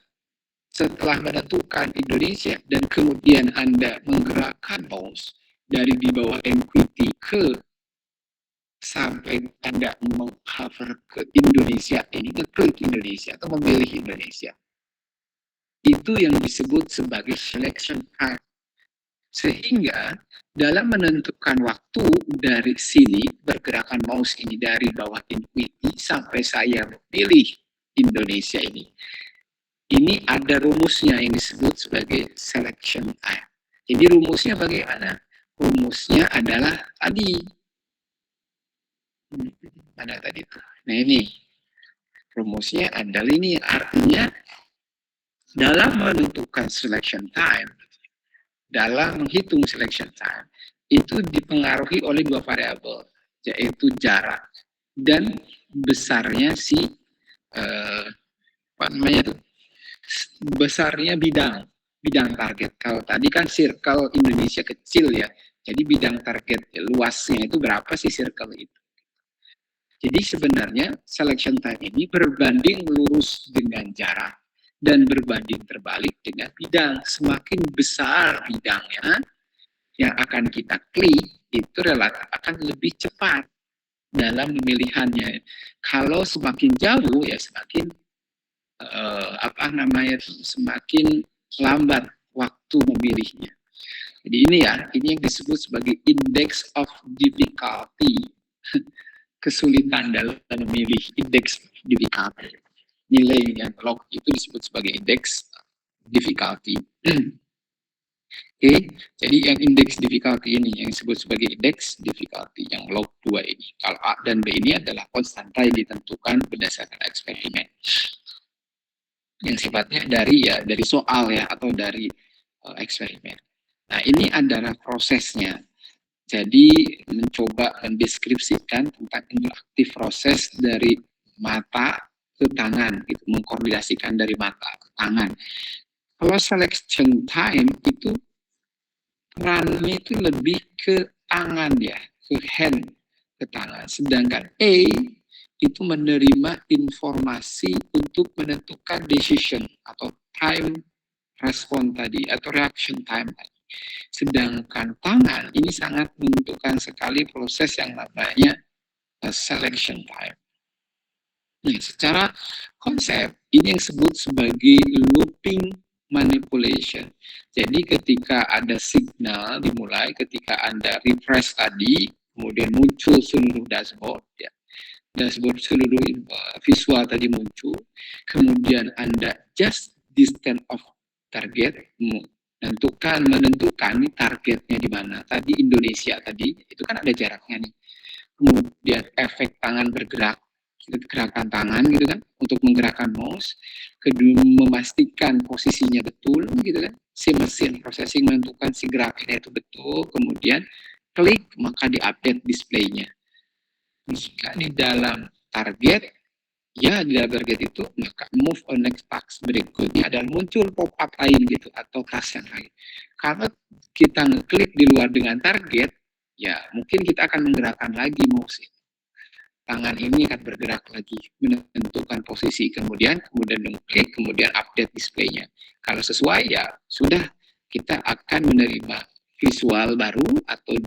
setelah menentukan Indonesia dan kemudian Anda menggerakkan mouse dari di bawah equity ke sampai Anda menghover ke Indonesia, ini ngeklik Indonesia atau memilih Indonesia, itu yang disebut sebagai selection time. Sehingga dalam menentukan waktu dari sini, bergerakan mouse ini dari bawah equity sampai saya memilih Indonesia ini ada rumusnya yang disebut sebagai selection time. Jadi rumusnya bagaimana? Rumusnya adalah tadi. Mana tadi itu? Nah ini. Rumusnya adalah ini. Artinya dalam menentukan selection time, dalam menghitung selection time, itu dipengaruhi oleh dua variabel, yaitu jarak dan besarnya si apa namanya itu? Besarnya bidang target. Kalau tadi kan circle Indonesia kecil ya, jadi bidang target luasnya itu berapa sih circle itu. Jadi sebenarnya selection time ini berbanding lurus dengan jarak dan berbanding terbalik dengan bidang. Semakin besar bidangnya yang akan kita klik, itu relatif akan lebih cepat dalam pemilihannya. Kalau semakin jauh ya semakin semakin lambat waktu memilihnya. Jadi ini yang disebut sebagai index of difficulty, kesulitan dalam memilih, index difficulty. nilainya log itu disebut sebagai index difficulty. Oke, jadi yang index difficulty ini yang disebut sebagai index difficulty yang log 2 ini. Kalau A dan B ini adalah konstanta yang ditentukan berdasarkan eksperimen. Yang sifatnya dari soal ya atau dari eksperimen. Nah, ini adalah prosesnya. Jadi mencoba mendeskripsikan tentang interaktif proses dari mata ke tangan, gitu, mengkoordinasikan dari mata ke tangan. Kalau selection time itu perannya itu lebih ke tangan ya, ke hand, ke tangan. Sedangkan A itu menerima informasi untuk menentukan decision atau time respon tadi atau reaction time tadi. Sedangkan tangan ini sangat menentukan sekali proses yang namanya selection time. Nah, secara konsep ini yang disebut sebagai looping manipulation. Jadi ketika ada signal dimulai, ketika Anda refresh tadi, kemudian muncul seluruh dashboard, ya, dashboard seluruh visual tadi muncul, kemudian Anda just distance of target, menentukan nih targetnya di mana. Tadi Indonesia tadi, itu kan ada jaraknya nih. Kemudian efek tangan bergerak, gerakan tangan gitu kan untuk menggerakkan mouse, kedua memastikan posisinya betul gitu kan, si mesin processing menentukan si gerakannya itu betul, kemudian klik maka diupdate displaynya. Jika di dalam target ya di dalam target itu maka move on next task berikutnya adalah muncul pop up lain gitu atau task yang lain. Kalau kita ngeklik di luar dengan target ya mungkin kita akan menggerakkan lagi mouse itu. Tangan ini akan bergerak lagi, menentukan posisi, kemudian mengklik, kemudian update displaynya. Kalau sesuai ya sudah kita akan menerima visual baru atau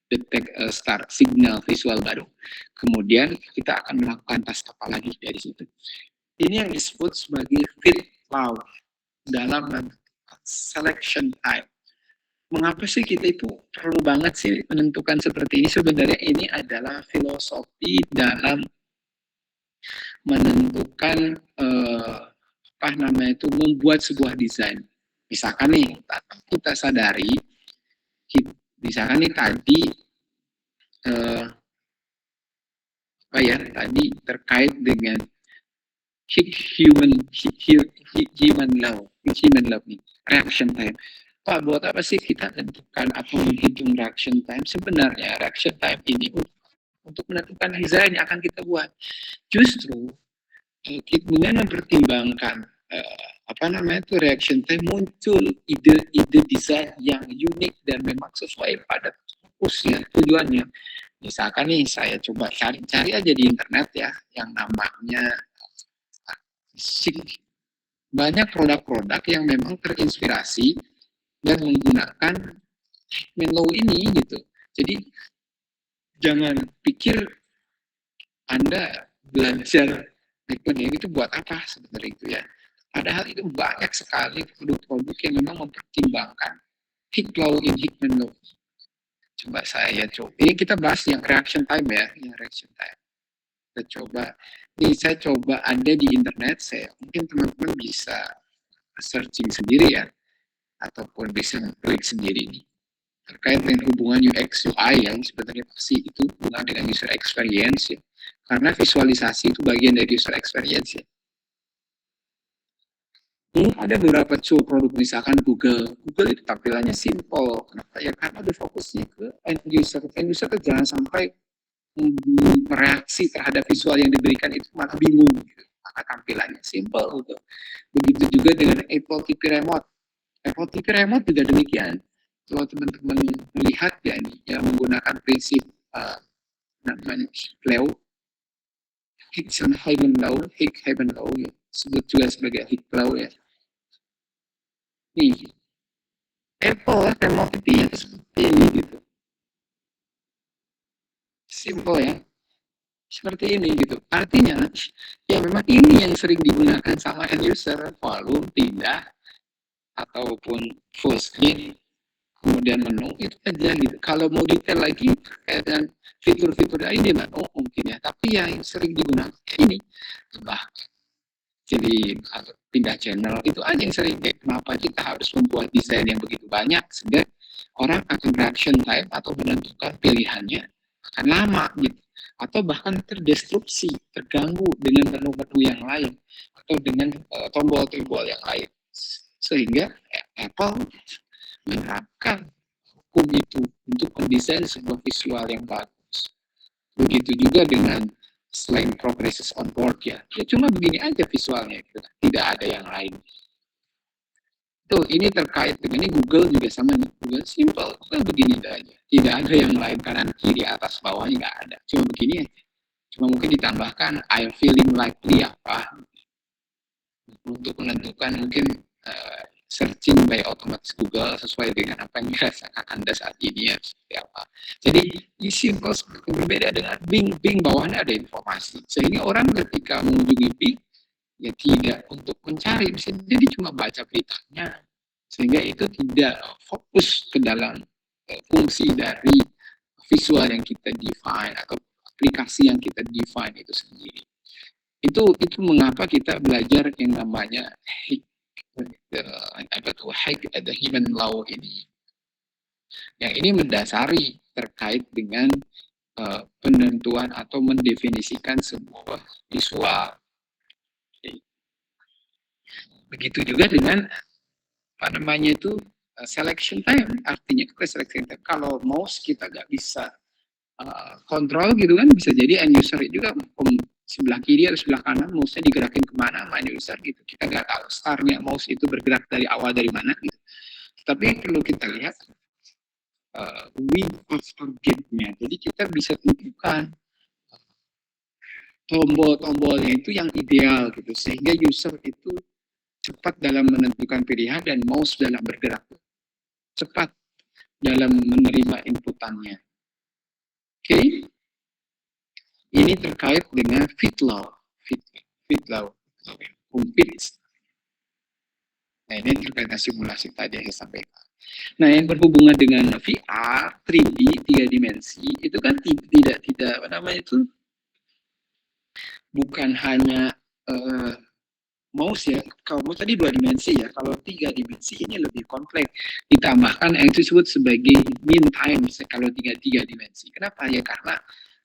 detect start signal visual baru. Kemudian kita akan melakukan task apa lagi dari situ. Ini yang disebut sebagai fit law dalam selection time. Mengapa sih kita itu perlu banget sih menentukan seperti ini? Sebenarnya ini adalah filosofi dalam menentukan membuat sebuah desain. Misalkan nih, kita sadari, misalkan nih tadi tadi terkait dengan human law nih, reaction time. Pak, buat apa sih kita tentukan atau menghitung reaction time? Sebenarnya reaction time ini untuk menentukan desain yang akan kita buat. Justru dengan mempertimbangkan reaction time muncul ide-ide desain yang unik dan memang sesuai pada fokusnya, tujuannya. Misalkan nih saya coba cari aja di internet ya yang namanya banyak produk-produk yang memang terinspirasi dan menggunakan menu ini gitu. Jadi jangan pikir Anda belajar Hickman itu buat apa sebenarnya itu ya. Padahal itu banyak sekali produk-produk yang memang mempertimbangkan Hickman law. Coba ini kita bahas yang reaction time ya, yang reaction time. Saya coba ada di internet, mungkin teman-teman bisa searching sendiri ya, ataupun bisa klik sendiri nih terkait dengan hubungan UX UI yang sebenarnya pasti itu hubungan dengan user experience ya, karena visualisasi itu bagian dari user experience ya. Ini ada beberapa tool produk misalkan Google itu tampilannya simple. Kenapa ya? Karena ada fokusnya ke end user itu jangan sampai bereaksi terhadap visual yang diberikan itu malah bingung gitu. Maka tampilannya simple gitu. Begitu juga dengan Apple TV Remote. Apple TV Remote juga demikian. Kalau teman-teman melihat ya ini yang menggunakan prinsip namanya Hickman law ya, sebut juga sebagai Hick law ya. Nih, Apple Remote TV yang seperti ini gitu. Simple ya. Seperti ini gitu. Artinya ya memang ini yang sering digunakan sama end user, volume, pindah ataupun full screen, kemudian menu itu aja gitu. Kalau mau detail lagi dan fitur-fitur lain di menu mungkin ya, tapi yang sering digunakan ini. jadi atau pindah channel, itu aja yang sering. Kenapa kita harus membuat desain yang begitu banyak sehingga orang akan reaction time atau menentukan pilihannya akan lama gitu, atau bahkan terdestruksi, terganggu dengan menu-menu yang lain atau dengan tombol-tombol yang lain, sehingga Apple menerapkan hukum itu untuk mendesain sebuah visual yang bagus. Begitu juga dengan selain progresses on board ya cuma begini aja visualnya gitu. Tidak ada yang lain. Tuh ini terkait dengan ini Google juga sama nih. Google simple, kan begini aja. Tidak ada yang lain, kanan kiri atas bawahnya nggak ada. Cuma begini aja. Cuma mungkin ditambahkan I feeling likely apa untuk menentukan mungkin searching by otomatis Google sesuai dengan apa yang dirasakan Anda saat ini ya seperti apa. Jadi ini simple berbeda dengan Bing. Bing bawahnya ada informasi sehingga orang ketika mengunjungi Bing ya tidak untuk mencari, bisa jadi cuma baca beritanya sehingga itu tidak fokus ke dalam fungsi dari visual yang kita define atau aplikasi yang kita define itu sendiri. Itu mengapa kita belajar yang namanya ada human law ini. Yang ini mendasari terkait dengan penentuan atau mendefinisikan sebuah visual. Begitu juga dengan apa namanya itu selection time. Artinya kita selection time. Kalau mouse kita nggak bisa kontrol gitu kan, bisa jadi end user juga sebelah kiri atau sebelah kanan mouse-nya digerakin kemana sama end user gitu. Kita nggak tahu startnya mouse itu bergerak dari awal dari mana gitu. Tapi perlu kita lihat width of targetnya. Jadi kita bisa tentukan tombol-tombolnya itu yang ideal gitu, sehingga user itu cepat dalam menentukan pilihan dan mouse dalam bergerak cepat dalam menerima inputannya. Oke, ini terkait dengan fit law, Nah ini terkait dengan simulasi tadi yang saya sampaikan. Nah yang berhubungan dengan VR, 3D, 3 dimensi itu kan tidak apa namanya itu bukan hanya mouse ya, kalau mouse tadi 2 dimensi ya, kalau 3 dimensi ini lebih kompleks, ditambahkan yang disebut sebagai mean time kalau 3 dimensi. Kenapa ya? Karena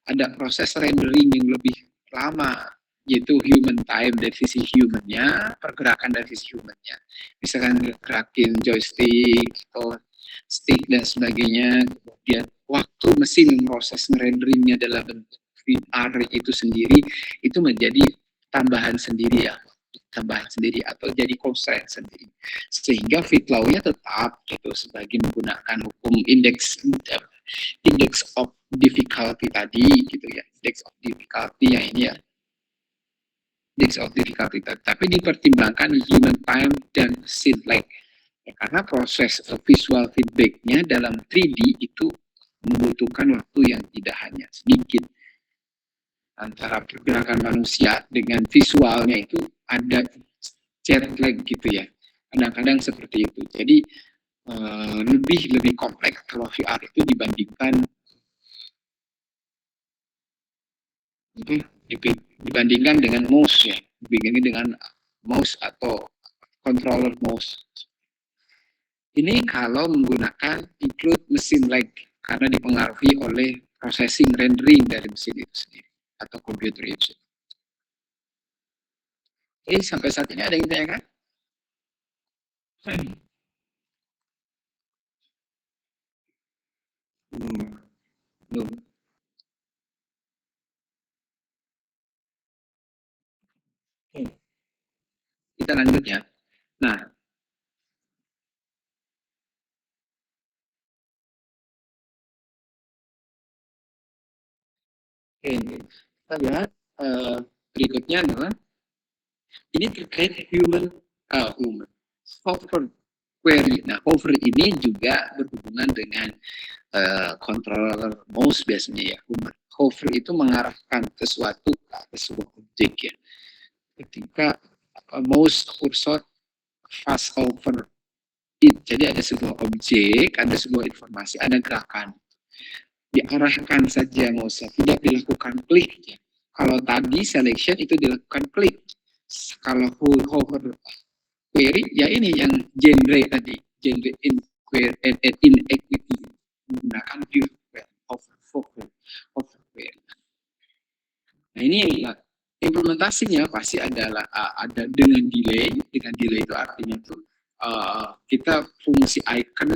ada proses rendering yang lebih lama, yaitu human time dari sisi humannya, pergerakan dari sisi humannya. Misalkan gerakin joystick atau stick dan sebagainya, kemudian waktu mesin proses renderingnya dalam bentuk VR itu sendiri, itu menjadi tambahan sendiri ya, atau jadi constraint sendiri, sehingga fit law-nya tetap gitu sebagai menggunakan hukum index of difficulty tadi gitu ya, index of difficulty yang ini ya, index of difficulty tadi, tapi dipertimbangkan human time dan scene lag ya, karena proses visual feedback-nya dalam 3D itu membutuhkan waktu yang tidak hanya sedikit. Antara pergerakan manusia dengan visualnya itu ada jet lag gitu ya, kadang-kadang seperti itu. Jadi lebih kompleks kalau VR itu dibandingkan dengan mouse ya, dibandingkan dengan mouse atau controller mouse. Ini kalau menggunakan include mesin lag karena dipengaruhi oleh processing rendering dari mesin itu sendiri atau computer itu. Oke, sampai saat ini ada yang ditanyakan? Belum. Kita lanjut ya. Nah, kita lihat berikutnya adalah ini terkait human hover query. Nah, hover ini juga berhubungan dengan controller mouse biasanya ya. Hover itu mengarahkan sesuatu ke sebuah objek ya. Ketika mouse cursor fast over it, jadi ada sebuah objek, ada sebuah informasi, ada gerakan, diarahkan saja mouse, tidak dilakukan klik ya. Kalau tadi selection itu dilakukan klik, Kalau hover query, ya ini yang genre tadi, genre inequity, menggunakan view hover query. Nah ini implementasinya pasti adalah ada dengan delay. Dengan delay itu artinya tuh kita fungsi icon,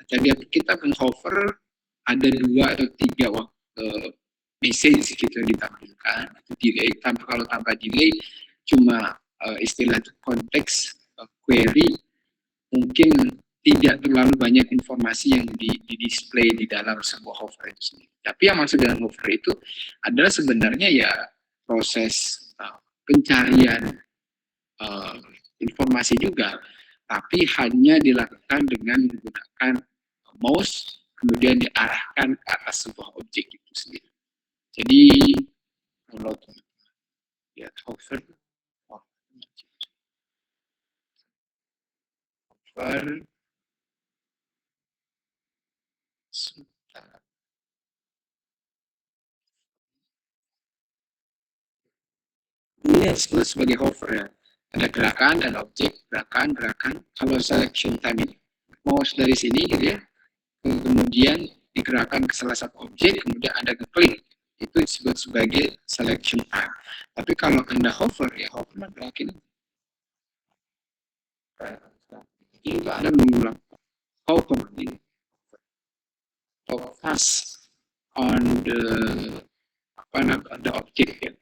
jadi kita hover ada 2 atau 3 message gitu ditampilkan. Itu delay. Kalau tanpa delay cuma istilah konteks query, mungkin tidak terlalu banyak informasi yang di display di dalam sebuah hover itu sendiri. Tapi yang maksud dengan hover itu adalah sebenarnya ya proses pencarian informasi juga, tapi hanya dilakukan dengan menggunakan mouse, kemudian diarahkan ke atas sebuah objek itu sendiri. Jadi kalau lihat hover ini disebut sebagai hover ya. Ada gerakan dan objek, gerakan. Kalau selection time ini, mouse dari sini gitu ya, kemudian digerakkan ke salah satu objek, kemudian ada klik, itu disebut sebagai selection time. Tapi kalau Anda hover, ya hover gerakin. Ini Anda mengulang hover ini, focus on the object ya.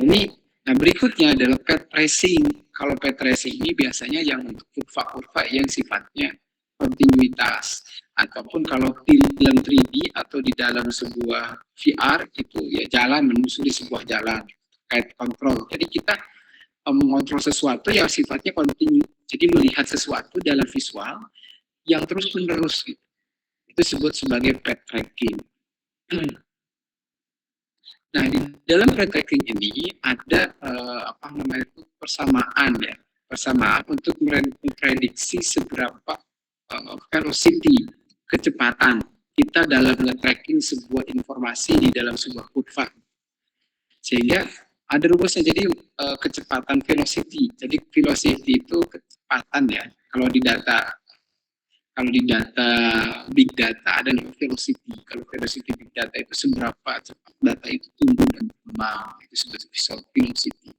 Ini, nah berikutnya adalah path tracing. Kalau path tracing ini biasanya yang untuk kurva-kurva yang sifatnya kontinuitas, ataupun kalau film 3D atau di dalam sebuah VR itu ya jalan menyusuri sebuah jalan, kayak kontrol. Jadi kita mengontrol sesuatu yang sifatnya kontinu. Jadi melihat sesuatu dalam visual yang terus menerus gitu. Itu disebut sebagai path tracking. Nah, di dalam path tracking ini ada persamaan ya, persamaan untuk memprediksi seberapa velocity, kecepatan kita dalam tracking sebuah informasi di dalam sebuah kurva. Sehingga ada rumusnya, jadi kecepatan velocity. Jadi velocity itu kecepatan ya. Kalau di data big data ada namanya velocity. Kalau velocity big data itu seberapa cepat data itu tumbuh dan berkembang, itu disebut velocity.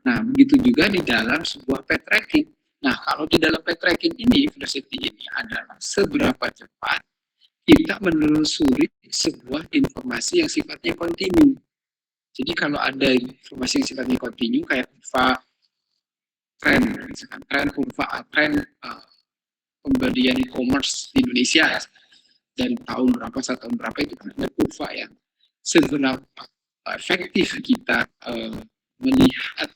Nah, begitu juga di dalam sebuah path tracking. Nah, kalau di dalam path tracking ini, velocity ini adalah seberapa cepat kita menelusuri sebuah informasi yang sifatnya kontinu. Jadi kalau ada informasi yang sifatnya kontinu kayak kurva tren, misalkan tren pembelian e-commerce di Indonesia dari tahun berapa, satu tahun berapa, itu kan ada kurva yang seberapa efektif kita melihat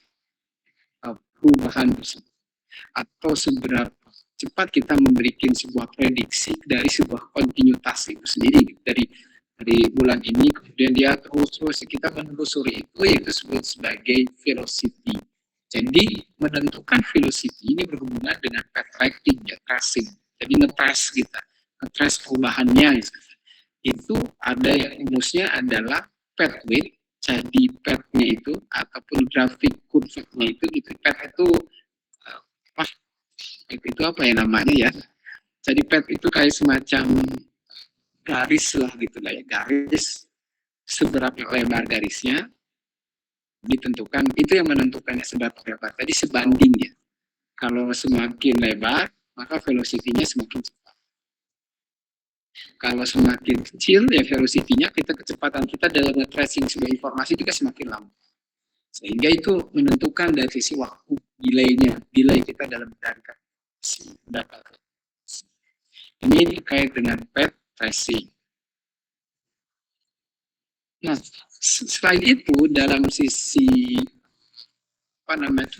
perubahan tersebut, atau seberapa cepat kita memberikan sebuah prediksi dari sebuah kontinuitas itu sendiri, dari bulan ini kemudian dia terus kita menelusuri itu disebut sebagai velocity. Jadi menentukan velocity ini berhubungan dengan path tracking ya, tracing. Jadi nge-trace kita, nge-trace perubahannya. Itu ada yang rumusnya adalah path weight. Jadi path-nya itu ataupun grafik kurvanya itu gitu. Path itu apa ya namanya ya? Jadi path itu kayak semacam garis lah gitu lah ya, garis, seberapa lebar garisnya ditentukan, itu yang menentukannya seberapa lebar. Tadi sebandingnya, kalau semakin lebar maka velocity-nya semakin cepat. Kalau semakin kecil ya velocity-nya, kecepatan kita dalam tracing sebuah informasi juga semakin lama. Sehingga itu menentukan dari sisi waktu, delay kita dalam mencari data. Ini terkait dengan path tracing. Nah, selain itu dalam sisi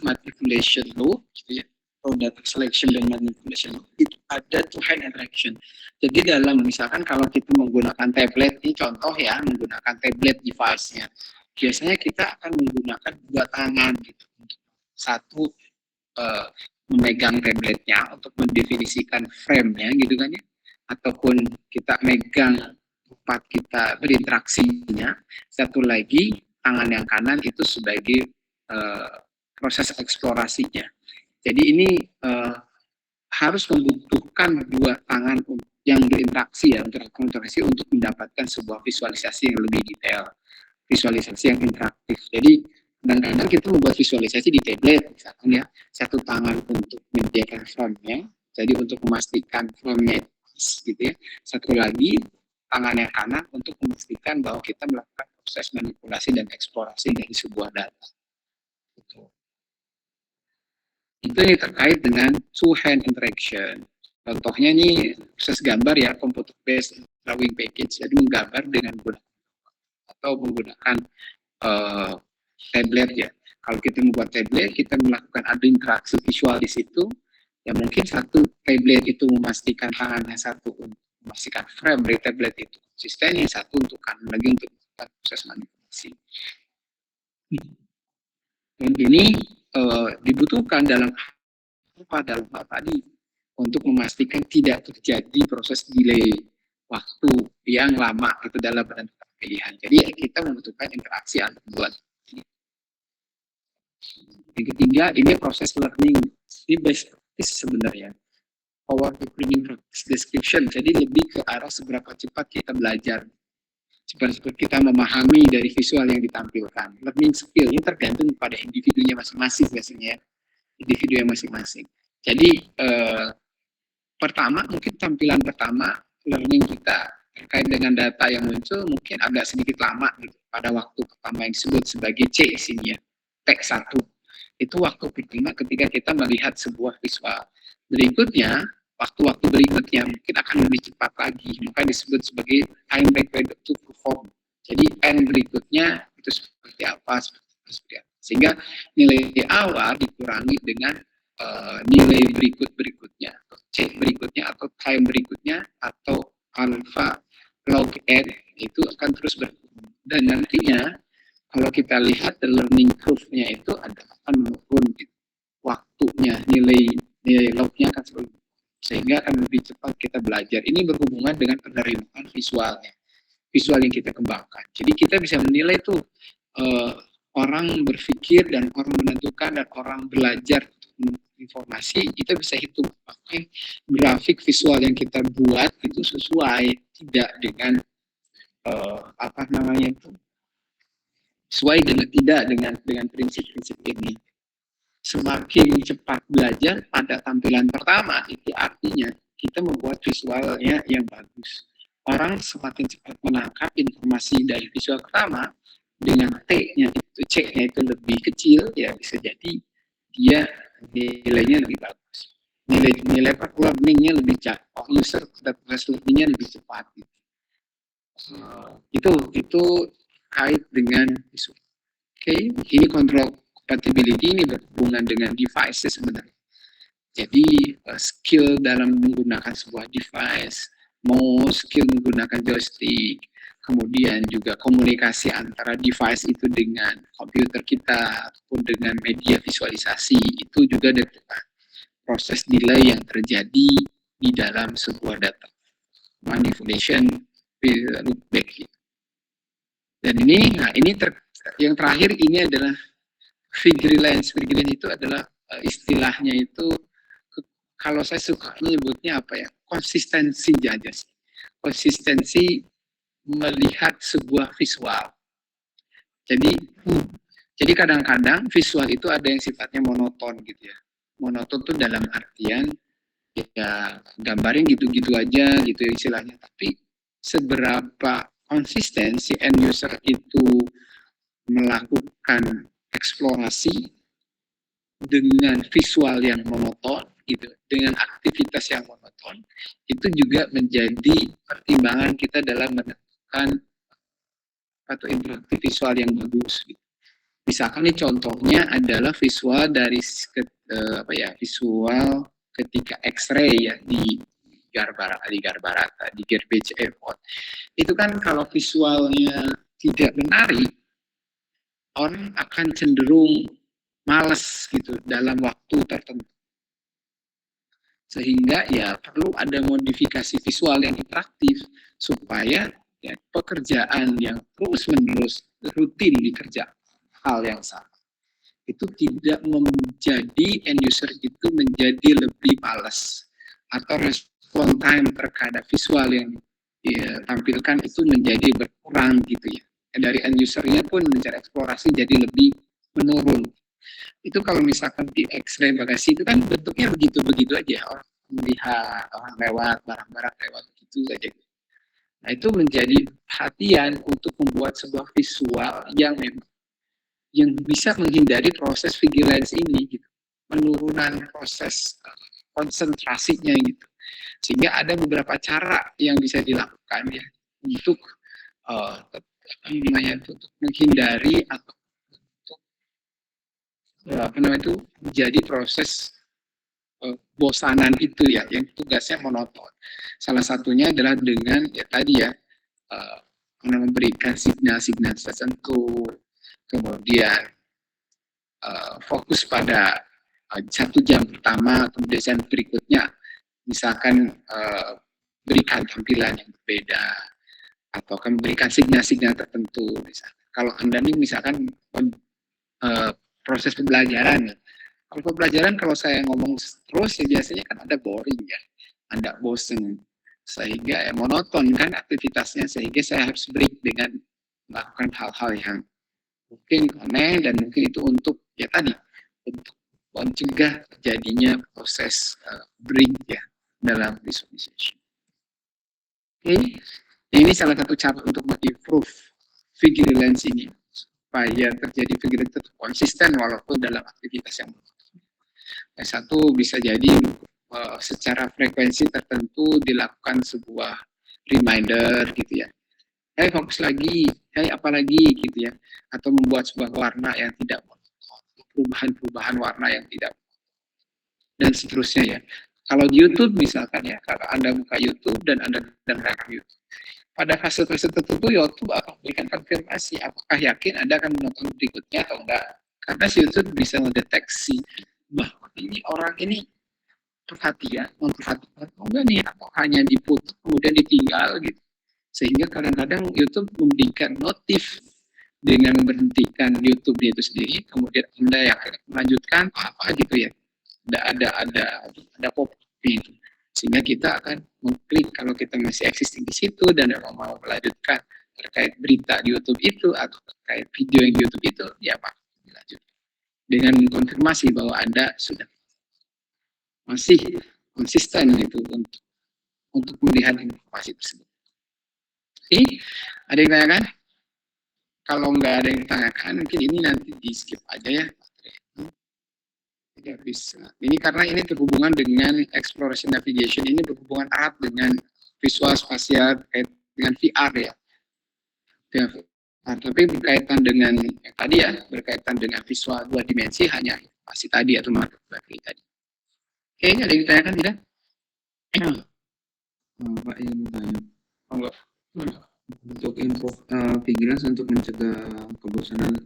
manipulation law, gitu ya, atau data selection dan manipulation law, itu ada two hand interaction. Jadi dalam misalkan kalau kita menggunakan tablet, ini contoh ya, menggunakan tablet device-nya, biasanya kita akan menggunakan dua tangan gitu untuk satu memegang tabletnya untuk mendefinisikan frame-nya gitu kan ya, ataupun kita megang tempat kita berinteraksinya, satu lagi tangan yang kanan itu sebagai proses eksplorasinya. Jadi ini harus membutuhkan dua tangan yang berinteraksi ya, interaksi untuk mendapatkan sebuah visualisasi yang lebih detail, visualisasi yang interaktif. Jadi kadang-kadang kita membuat visualisasi di tablet misalkan ya, satu tangan untuk menyediakan frame-nya, jadi untuk memastikan frame-nya gitu ya, satu lagi tangan yang kanan untuk memastikan bahwa kita melakukan proses manipulasi dan eksplorasi dari sebuah data. Itu ini terkait dengan two hand interaction. Contohnya ini proses gambar ya, computer based drawing package, jadi menggambar dengan menggunakan tablet ya. Kalau kita membuat tablet, kita melakukan ada interaksi visual di situ. Ya mungkin satu tablet itu memastikan tangannya satu untuk memastikan frame dari tablet itu konsisten, yang satu untuk kanan lagi untuk proses manipulasi. Dan ini dibutuhkan dalam hal tadi untuk memastikan tidak terjadi proses delay waktu yang lama itu dalam menentukan pilihan. Jadi kita membutuhkan interaksi antar dua. Yang ketiga, ini proses learning. Ini best practice sebenarnya. Power learning practice description. Jadi lebih ke arah seberapa cepat kita belajar, seperti kita memahami dari visual yang ditampilkan. Learning skill ini tergantung pada individunya masing-masing biasanya, individu yang masing-masing. Jadi pertama mungkin tampilan pertama learning kita terkait dengan data yang muncul mungkin agak sedikit lama gitu. Pada waktu pertama yang disebut sebagai C isinya, teks 1. Itu waktu pertama ketika kita melihat sebuah visual. Berikutnya, waktu-waktu berikutnya mungkin akan lebih cepat lagi, maka disebut sebagai time required to perform. Jadi N berikutnya itu seperti apa. Sehingga nilai awal dikurangi dengan nilai berikutnya, atau C berikutnya, atau time berikutnya, atau alpha log N, itu akan terus berkembang. Dan nantinya kalau kita lihat the learning curve-nya itu akan menurun gitu. Waktunya, nilai log-nya akan selalu, sehingga akan lebih cepat kita belajar. Ini berhubungan dengan penerimaan visualnya, visual yang kita kembangkan. Jadi kita bisa menilai tuh orang berpikir dan orang menentukan dan orang belajar informasi, kita bisa hitung apakah grafik visual yang kita buat itu sesuai tidak dengan sesuai dengan tidak dengan prinsip-prinsip ini. Semakin cepat belajar pada tampilan pertama, itu artinya kita membuat visualnya yang bagus. Orang semakin cepat menangkap informasi dari visual pertama, dengan T-nya itu, C-nya itu lebih kecil, ya bisa jadi dia nilainya lebih bagus. Nilai learning-nya lebih cepat, user proses learning-nya lebih cepat. Itu kait dengan visual. Oke, ini control compatibility ini berhubungan dengan devices sebenarnya. Jadi skill dalam menggunakan sebuah device, mau skill menggunakan joystick, kemudian juga komunikasi antara device itu dengan komputer kita ataupun dengan media visualisasi, itu juga dengan proses delay yang terjadi di dalam sebuah data manipulation loop back. Dan ini, yang terakhir ini adalah vigilance. Vigilance itu adalah istilahnya itu, kalau saya suka menyebutnya apa ya, konsistensi aja sih. Konsistensi melihat sebuah visual. Jadi kadang-kadang visual itu ada yang sifatnya monoton gitu ya. Monoton tuh dalam artian ya gambarnya gitu-gitu aja gitu ya istilahnya. Tapi seberapa konsisten si end user itu melakukan eksplorasi dengan visual yang monoton gitu, dengan aktivitas yang monoton, itu juga menjadi pertimbangan kita dalam menentukan atau interaktif visual yang bagus. Gitu. Misalkan nih contohnya adalah visual dari visual ketika X-ray ya di Garbarata, di Garbage Airport. Itu kan kalau visualnya tidak menarik, orang akan cenderung males gitu dalam waktu tertentu. Sehingga ya perlu ada modifikasi visual yang interaktif supaya ya, pekerjaan yang terus-menerus rutin dikerjakan hal yang sama itu tidak menjadi end user itu menjadi lebih malas atau respon time terhadap visual yang tampilkan itu menjadi berkurang gitu ya. Dari end usernya pun mencari eksplorasi jadi lebih menurun. Itu kalau misalkan di X-ray bagasi itu kan bentuknya begitu-begitu aja, orang melihat orang lewat, barang-barang lewat gitu saja. Nah itu menjadi perhatian untuk membuat sebuah visual yang bisa menghindari proses vigilance ini gitu, penurunan proses konsentrasinya gitu. Sehingga ada beberapa cara yang bisa dilakukan ya untuk untuk menghindari atau itu menjadi proses bosanan itu ya yang tugasnya monoton. Salah satunya adalah dengan ya tadi ya memberikan signal-signal tertentu, kemudian fokus pada 1 jam pertama, kemudian berikutnya misalkan berikan tampilan yang berbeda atau akan memberikan signal-signal tertentu. Misalkan. Kalau Anda nih misalkan proses pembelajaran, kalau pembelajaran kalau saya ngomong terus ya biasanya kan ada boring ya, Anda bosen, sehingga monoton kan aktivitasnya, sehingga saya harus break dengan melakukan hal-hal yang mungkin aneh dan mungkin itu untuk ya tadi untuk mencegah terjadinya proses break ya dalam visualization. Oke, ini salah satu cara untuk mengimprove vigilance ini supaya terjadi vigilance tetap konsisten walaupun dalam aktivitas yang monoton. Yang satu bisa jadi secara frekuensi tertentu dilakukan sebuah reminder gitu ya. Hey, fokus lagi, hey, apalagi gitu ya, atau membuat sebuah warna yang tidak monoton, perubahan-perubahan warna yang tidak dan seterusnya ya. Kalau di YouTube misalkan ya, kalau Anda buka YouTube dan Anda dengarkan YouTube, pada fase-fase tertentu YouTube akan memberikan konfirmasi apakah yakin Anda akan menonton berikutnya atau enggak. Karena si YouTube bisa mendeteksi bahwa ini orang ini perhatian, memperhatikan atau enggak nih, atau hanya diputar kemudian ditinggal gitu. Sehingga kadang-kadang YouTube memberikan notif dengan memberhentikan YouTube itu sendiri, kemudian Anda yang melanjutkan apa gitu ya, ada pop itu, sehingga kita akan mengklik kalau kita masih existing di situ dan mau melanjutkan terkait berita di YouTube itu atau terkait video yang di YouTube itu, ya Pak, dilanjutkan dengan mengkonfirmasi bahwa Anda sudah masih konsisten gitu untuk melihat informasi tersebut. Oke, ada yang tanyakan? Kalau nggak ada yang tanyakan, mungkin ini nanti di skip aja ya. Tidak bisa. Ini karena ini berhubungan dengan exploration navigation, ini berhubungan erat dengan visual spasial terkait dengan VR ya. Nah, tapi berkaitan dengan yang tadi ya, berkaitan dengan visual 2 dimensi hanya masih tadi atau materi tadi. Oke, ada yang ditanyakan tidak? Pak yang bertanya. Untuk improve vigilance untuk mencegah kebosanan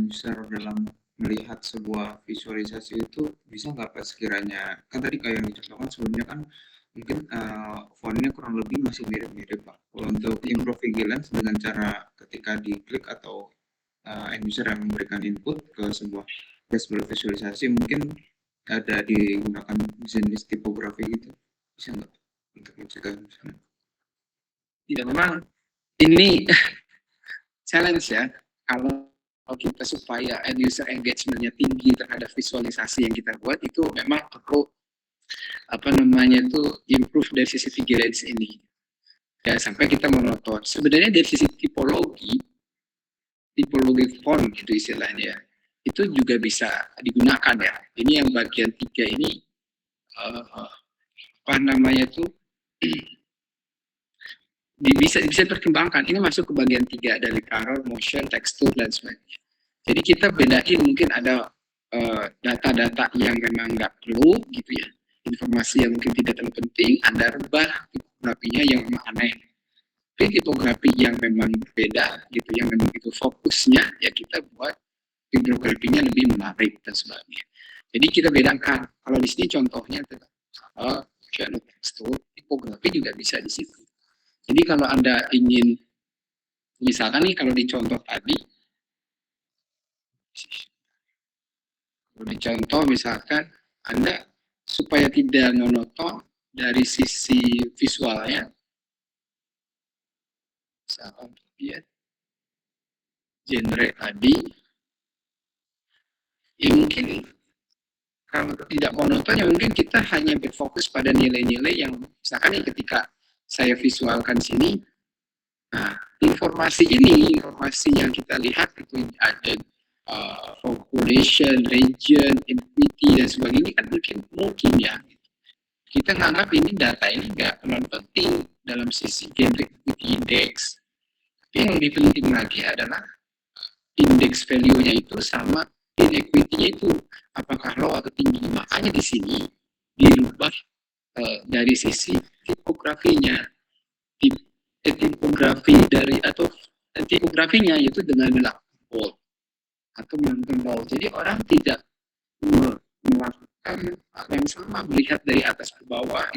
user dalam melihat sebuah visualisasi itu bisa nggak Pak sekiranya, kan tadi kayak yang dicontohkan sebelumnya kan mungkin fontnya kurang lebih masih mirip-mirip Pak. Untuk improve vigilance dengan cara ketika diklik atau end user yang memberikan input ke sebuah dashboard visualisasi mungkin ada digunakan jenis tipografi gitu, bisa nggak untuk mencegah misalnya? Tidak, memang ini challenge ya, kalau kita supaya end user engagement-nya tinggi terhadap visualisasi yang kita buat, itu memang perlu improve dari sisi vigilance ini ya, sampai kita monoton. Sebenarnya dari sisi tipologi font gitu istilahnya, itu juga bisa digunakan ya. Ini yang bagian 3 ini bisa perkembangkan. Ini masuk ke bagian 3 dari color, motion, tekstur dan sebagainya. Jadi kita bedain, mungkin ada data-data yang memang nggak perlu gitu ya, informasi yang mungkin tidak terlalu penting, Anda rubah tipografinya yang memang aneh. Tapi tipografi yang memang berbeda gitu, yang memang itu fokusnya ya kita buat hidrografinya lebih menarik dan sebagainya. Jadi kita bedakan. Kalau di sini contohnya tekstur, tipografi juga bisa di situ. Jadi kalau Anda ingin, misalkan nih kalau di contoh tadi, kalau di contoh misalkan Anda supaya tidak monoton dari sisi visualnya, misalkan lihat genre tadi, ya mungkin kalau tidak monoton ya mungkin kita hanya berfokus pada nilai-nilai yang misalkan ketika saya visualkan sini, nah informasi yang kita lihat itu ada population, region, equity dan sebagainya kan mungkin ya kita nganggap ini data ini nggak terlalu penting dalam sisi genre equity index. Tapi yang lebih penting lagi adalah index value-nya itu sama inequity-nya itu apakah low atau tinggi. Makanya di sini dirubah dari sisi tipografinya, tipografi dari atau tipografinya itu dengan bold atau bold. Jadi orang tidak melakukan hal yang sama, melihat dari atas ke bawah.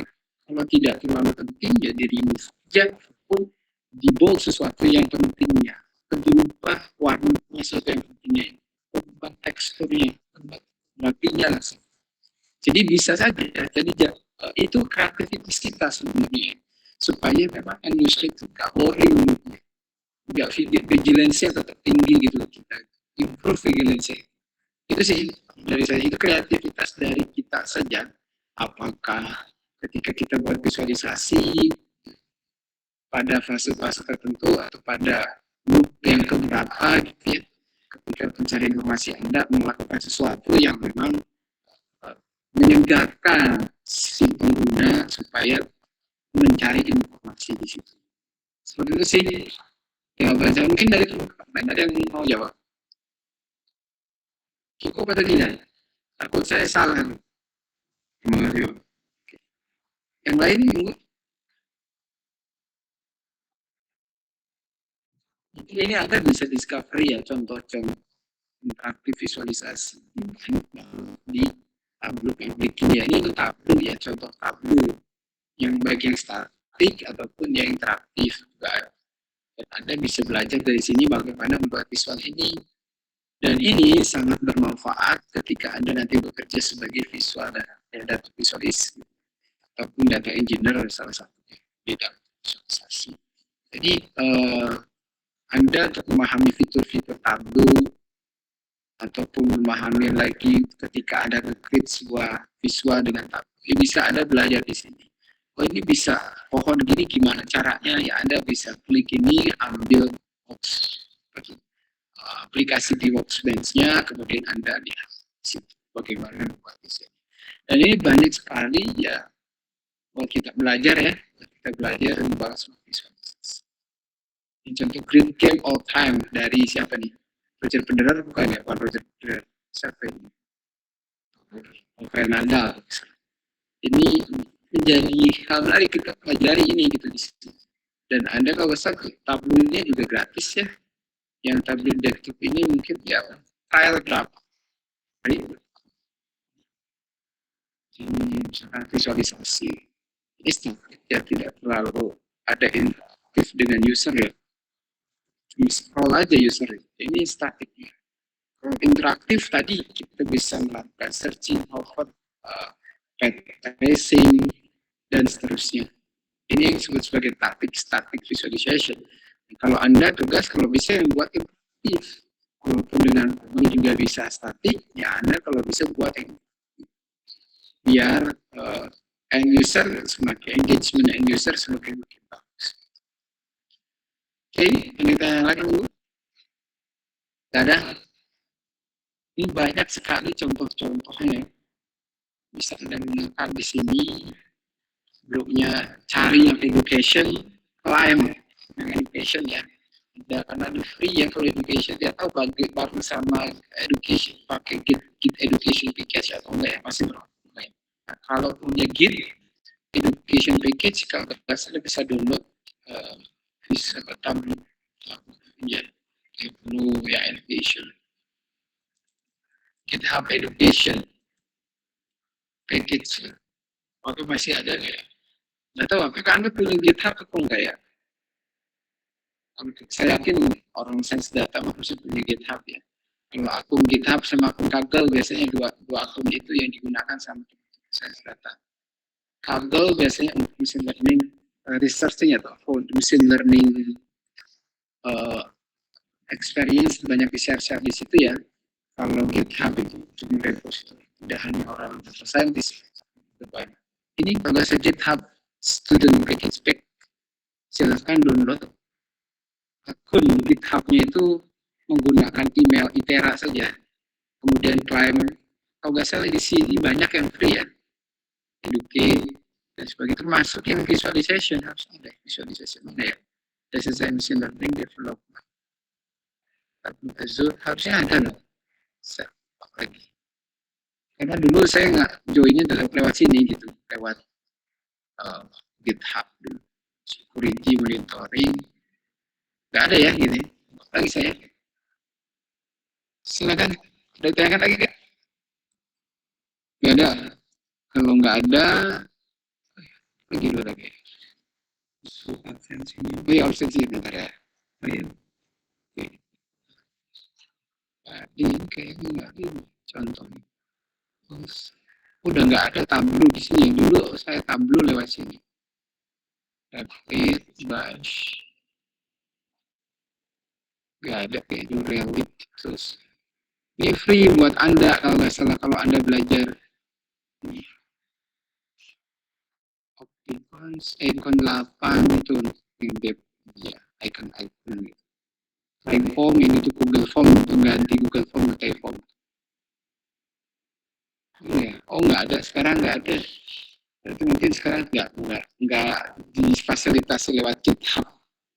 Kalau tidak terlalu penting ya di remove saja, pun di bold sesuatu yang pentingnya, berubah warnanya sesuatu yang pentingnya, berubah teksturnya, berubah rapinya lah. Jadi bisa saja, jadi itu kreativitas kita sebenarnya, supaya memang end user itu gak boring, gak vigilance-nya tetap tinggi gitu, kita improve vigilance-nya. Itu sih dari saya, itu kreativitas dari kita saja. Apakah ketika kita buat visualisasi pada fase-fase tertentu atau pada loop yang keberapa gitu ya, ketika pencari informasi Anda melakukan sesuatu yang memang menyegarkan si pengguna supaya mencari informasi di situ. Seperti itu sih. Ya, baca mungkin dari teman-teman ada yang mau jawab. Cukup atau tidak? Takut saya salah. Terima kasih. Yang lain minggu. Ini Anda bisa discovery ya contoh-contoh interaktif visualisasi di tableau yang bikinnya. Ini untuk tableau ya, contoh tableau yang baik yang statik ataupun yang interaktif juga. Dan Anda bisa belajar dari sini bagaimana membuat visual ini. Dan ini sangat bermanfaat ketika Anda nanti bekerja sebagai visual dan data visualis ataupun data engineer salah satunya bidang visualisasi. Jadi Anda untuk memahami fitur-fitur tableau ataupun memahami lagi ketika Anda nge-create sebuah visual dengan tableau, ya bisa Anda belajar di sini. Oh ini bisa pohon gini gimana caranya, ya Anda bisa klik ini, ambil aplikasi di Workbench-nya, kemudian Anda lihat bagaimana membuat desain. Dan ini banyak sekali ya buat kita belajar ya, kita belajar dan membahas visualisasi. Ini contoh Green Game All Time dari siapa nih? Roger Federer bukan ya? Bukan Roger Federer. Siapa ini? Rafael Nadal. Ini menjadi hal menarik kita pelajari ini gitu di sini. Dan Anda kalau bisa tabelnya juga gratis ya. Yang tabel desktop ini mungkin ya trial berapa? Ini misalkan visualisasi. Ini ya tidak terlalu ada interaktif dengan user ya. Scroll aja user. Ini statiknya. Kalau interaktif tadi kita bisa melakukan searching, hover, tracing dan seterusnya. Ini yang disebut sebagai static visualization. Kalau Anda tugas kalau bisa yang buat interaktif. Walaupun dengan ini juga bisa statik, ya Anda kalau bisa buat yang biar end user semakin engagement end user semakin bagus. Oke, ini tanya lagi dulu. Ada. Ini banyak sekali contoh-contohnya. Bisa Anda gunakan di sini. Grupnya cari yang education, climb yang education ya. Karena ada free ya kalau education, dia tahu bareng sama education pakai Git education package atau enggak ya, masih berapa. Nah, kalau punya Git education package, kalau Anda bisa download bisa ketemu ya, perlu ya education. GitHub Education package. Waktu masih ada ya. Nggak tahu apakah Anda punya GitHub atau enggak ya? Saya yakin orang sains data masih punya GitHub ya. Kalau akun GitHub sama akun Kaggle biasanya dua akun itu yang digunakan sama sains data. Kaggle biasanya untuk machine learning researching atau machine learning uh, experience banyak di-share di situ ya. Kalau GitHub itu repository tidak hanya orang data scientist banyak. Ini kalau saya GitHub student package pack silahkan download akun GitHub-nya itu menggunakan email Itera saja. Kemudian klaim, kalau nggak salah di sini banyak yang free ya, Educate dan sebagainya, termasuk yang visualization harus ada visualization mana ya? Data Science Machine Learning Development. Azure harusnya ada loh. Lagi. Karena dulu saya nggak joinnya lewat sini gitu, lewat GitHub dulu. Security monitoring, nggak ada ya gini. Lagi saya. Silakan, ada tanyakan lagi kan? Nggak ada. Kalau nggak ada, lagi dulu lagi. Absensinya. Oh iya, absensi bentar ya. Iya. Ini kayaknya nggak ini contohnya. Terus, udah nggak ada tableau di sini. Dulu saya tableau lewat sini. Rapid, bash. Nggak ada kayak dulu Revit. Terus, ini free buat Anda kalau nggak salah kalau Anda belajar. Opticons, icon 8 itu depth ya, icon gitu. Form ini tuh Google Form untuk ganti Google Form pakai form. Ya. Oh nggak ada, sekarang nggak ada. Berarti mungkin sekarang nggak difasilitasi lewat GitHub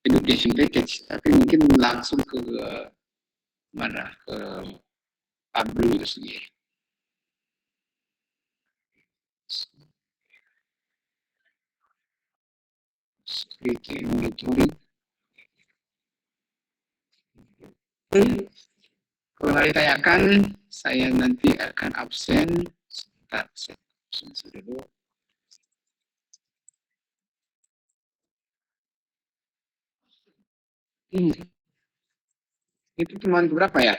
Education Package, tapi mungkin langsung ke mana ke Tableau itu sendiri. Security monitoring. Kalau ditanyakan, saya nanti akan absen. Sebentar, saya absen dulu. Itu cuma berapa ya?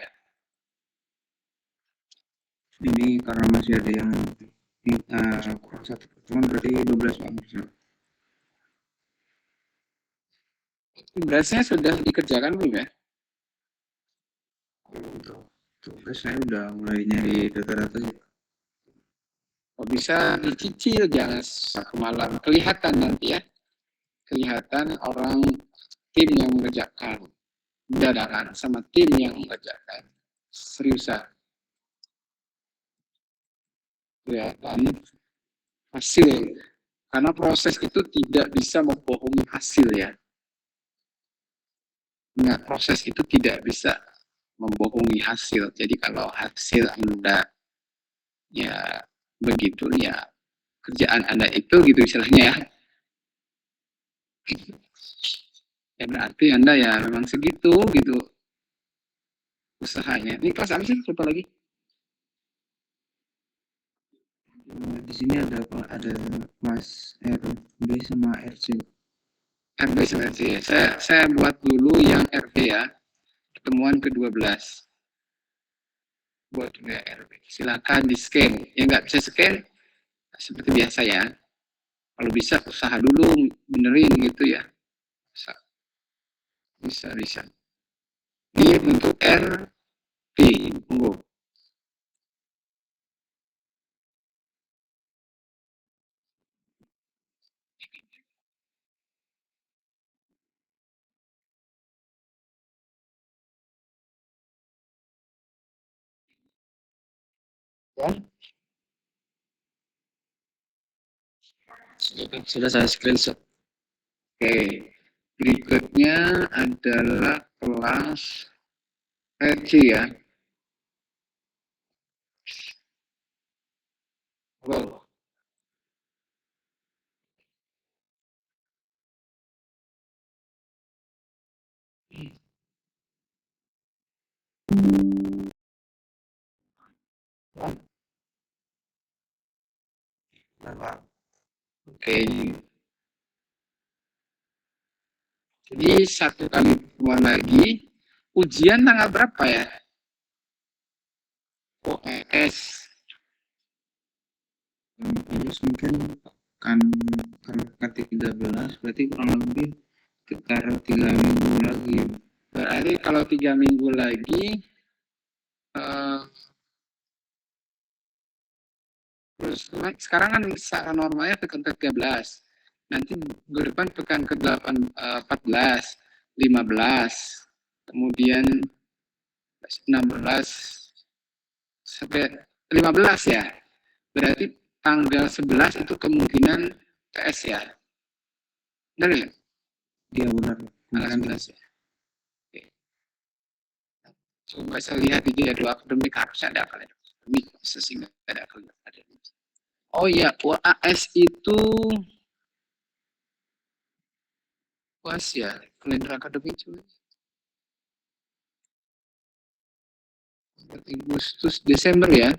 Ini karena masih ada yang kurang satu pertemuan berarti 12 Pak. Tugasnya sudah dikerjakan belum ya? Untuk tugas saya udah mulai nyari data-data ya. Oh, bisa dicicil, jangan satu malam. Kelihatan nanti ya. Kelihatan orang tim yang mengerjakan. Dadakan sama tim yang mengerjakan. Seriusan. Kelihatan hasil. Karena proses itu tidak bisa membohongi hasil ya. Nah, proses itu tidak bisa membohongi hasil. Jadi kalau hasil Anda ya begitu ya kerjaan Anda itu gitu istilahnya ya. Ya berarti Anda ya memang segitu gitu usahanya. Ini kelas apa sih? Coba lagi. Di sini ada apa? Ada Mas RB sama RC. RB sebenarnya saya buat dulu yang RB ya. Pertemuan ke-12. Buat juga RB. Silakan di scan. Yang nggak bisa scan seperti biasa ya. Kalau bisa usaha dulu benerin gitu ya. Bisa. Ini untuk RB. Tunggu. Ya. Sudah saya screenshot. Oke. Berikutnya adalah kelas RC ya. Wow. Oke. Jadi 1 kali pertemuan lagi. Ujian tanggal berapa ya? OES. Terus mungkin kan karena ke-13 berarti kurang lebih sekitar 3 minggu lagi. Berarti kalau 3 minggu lagi, terus sekarang kan secara normalnya pekan ke-13. Nanti depan pekan ke-8, 14, 15, kemudian 16, sampai 15 ya. Berarti tanggal 11 itu kemungkinan TS ya. Benar ya? Iya benar. Tanggal 11 ya. Oke. Coba saya lihat di jadwal akademik harusnya ada apa ya? Akademik sehingga ada akademik. Oh iya, UAS itu UAS ya, kalender akademik coba. Agustus, Desember ya.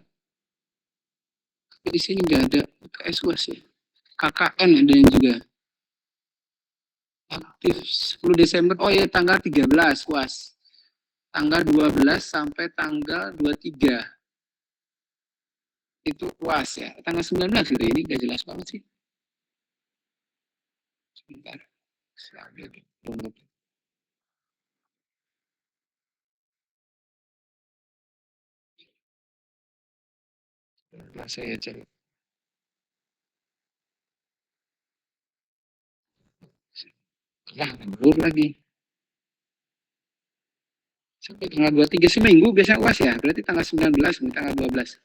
Tapi di sini nggak ada UKS UAS ya. KKN ada yang juga. Aktif 10 Desember. Oh iya, tanggal 13 UAS. Tanggal 12 sampai tanggal 23. Itu UAS ya. Tanggal 19 gitu, ini nggak jelas banget sih. Sebentar. Saya cari. Nah, belum lagi. Sampai tanggal 23 seminggu biasanya UAS ya. Berarti tanggal 19 tanggal 12.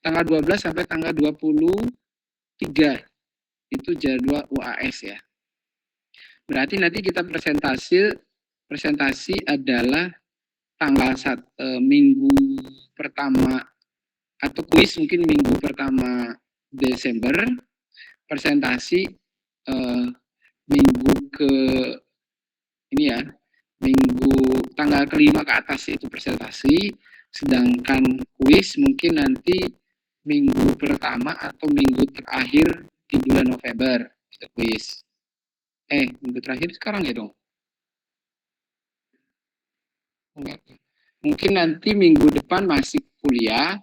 Tanggal 12 sampai tanggal 23 itu jadwal UAS ya. Berarti nanti kita presentasi adalah tanggal minggu pertama atau kuis mungkin minggu pertama Desember, presentasi minggu ke ini ya, minggu tanggal kelima ke atas itu presentasi, sedangkan kuis mungkin nanti minggu pertama atau minggu terakhir di bulan November itu kuis. Minggu terakhir sekarang ya dong. Mungkin nanti minggu depan masih kuliah,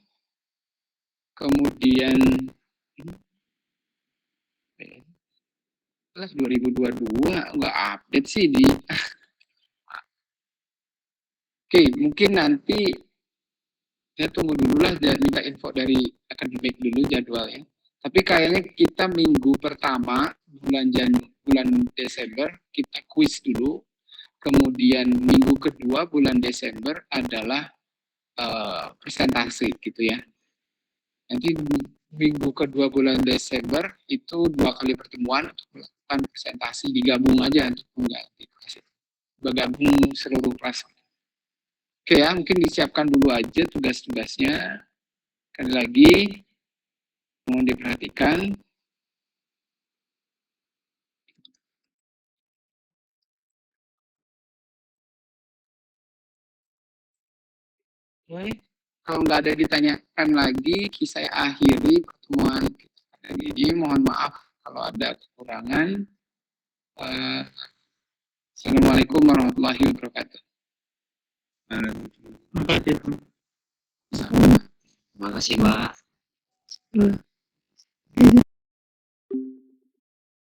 kemudian 2022 nggak update sih di. Oke, mungkin nanti saya tunggu dulu lah dan minta info dari akademik dulu jadwalnya. Tapi kayaknya kita minggu pertama bulan Desember kita kuis dulu. Kemudian minggu kedua bulan Desember adalah presentasi gitu ya. Nanti minggu kedua bulan Desember itu 2 kali pertemuan untuk melakukan presentasi, digabung aja untuk mengganti bergabung seluruh kelas. Oke ya, mungkin disiapkan dulu aja tugas-tugasnya. Sekali lagi mohon diperhatikan. Oke. Kalau nggak ada ditanyakan lagi, saya akhiri pertemuan kita ini. Mohon maaf kalau ada kekurangan. Assalamualaikum warahmatullahi wabarakatuh. Terima kasih, Pak.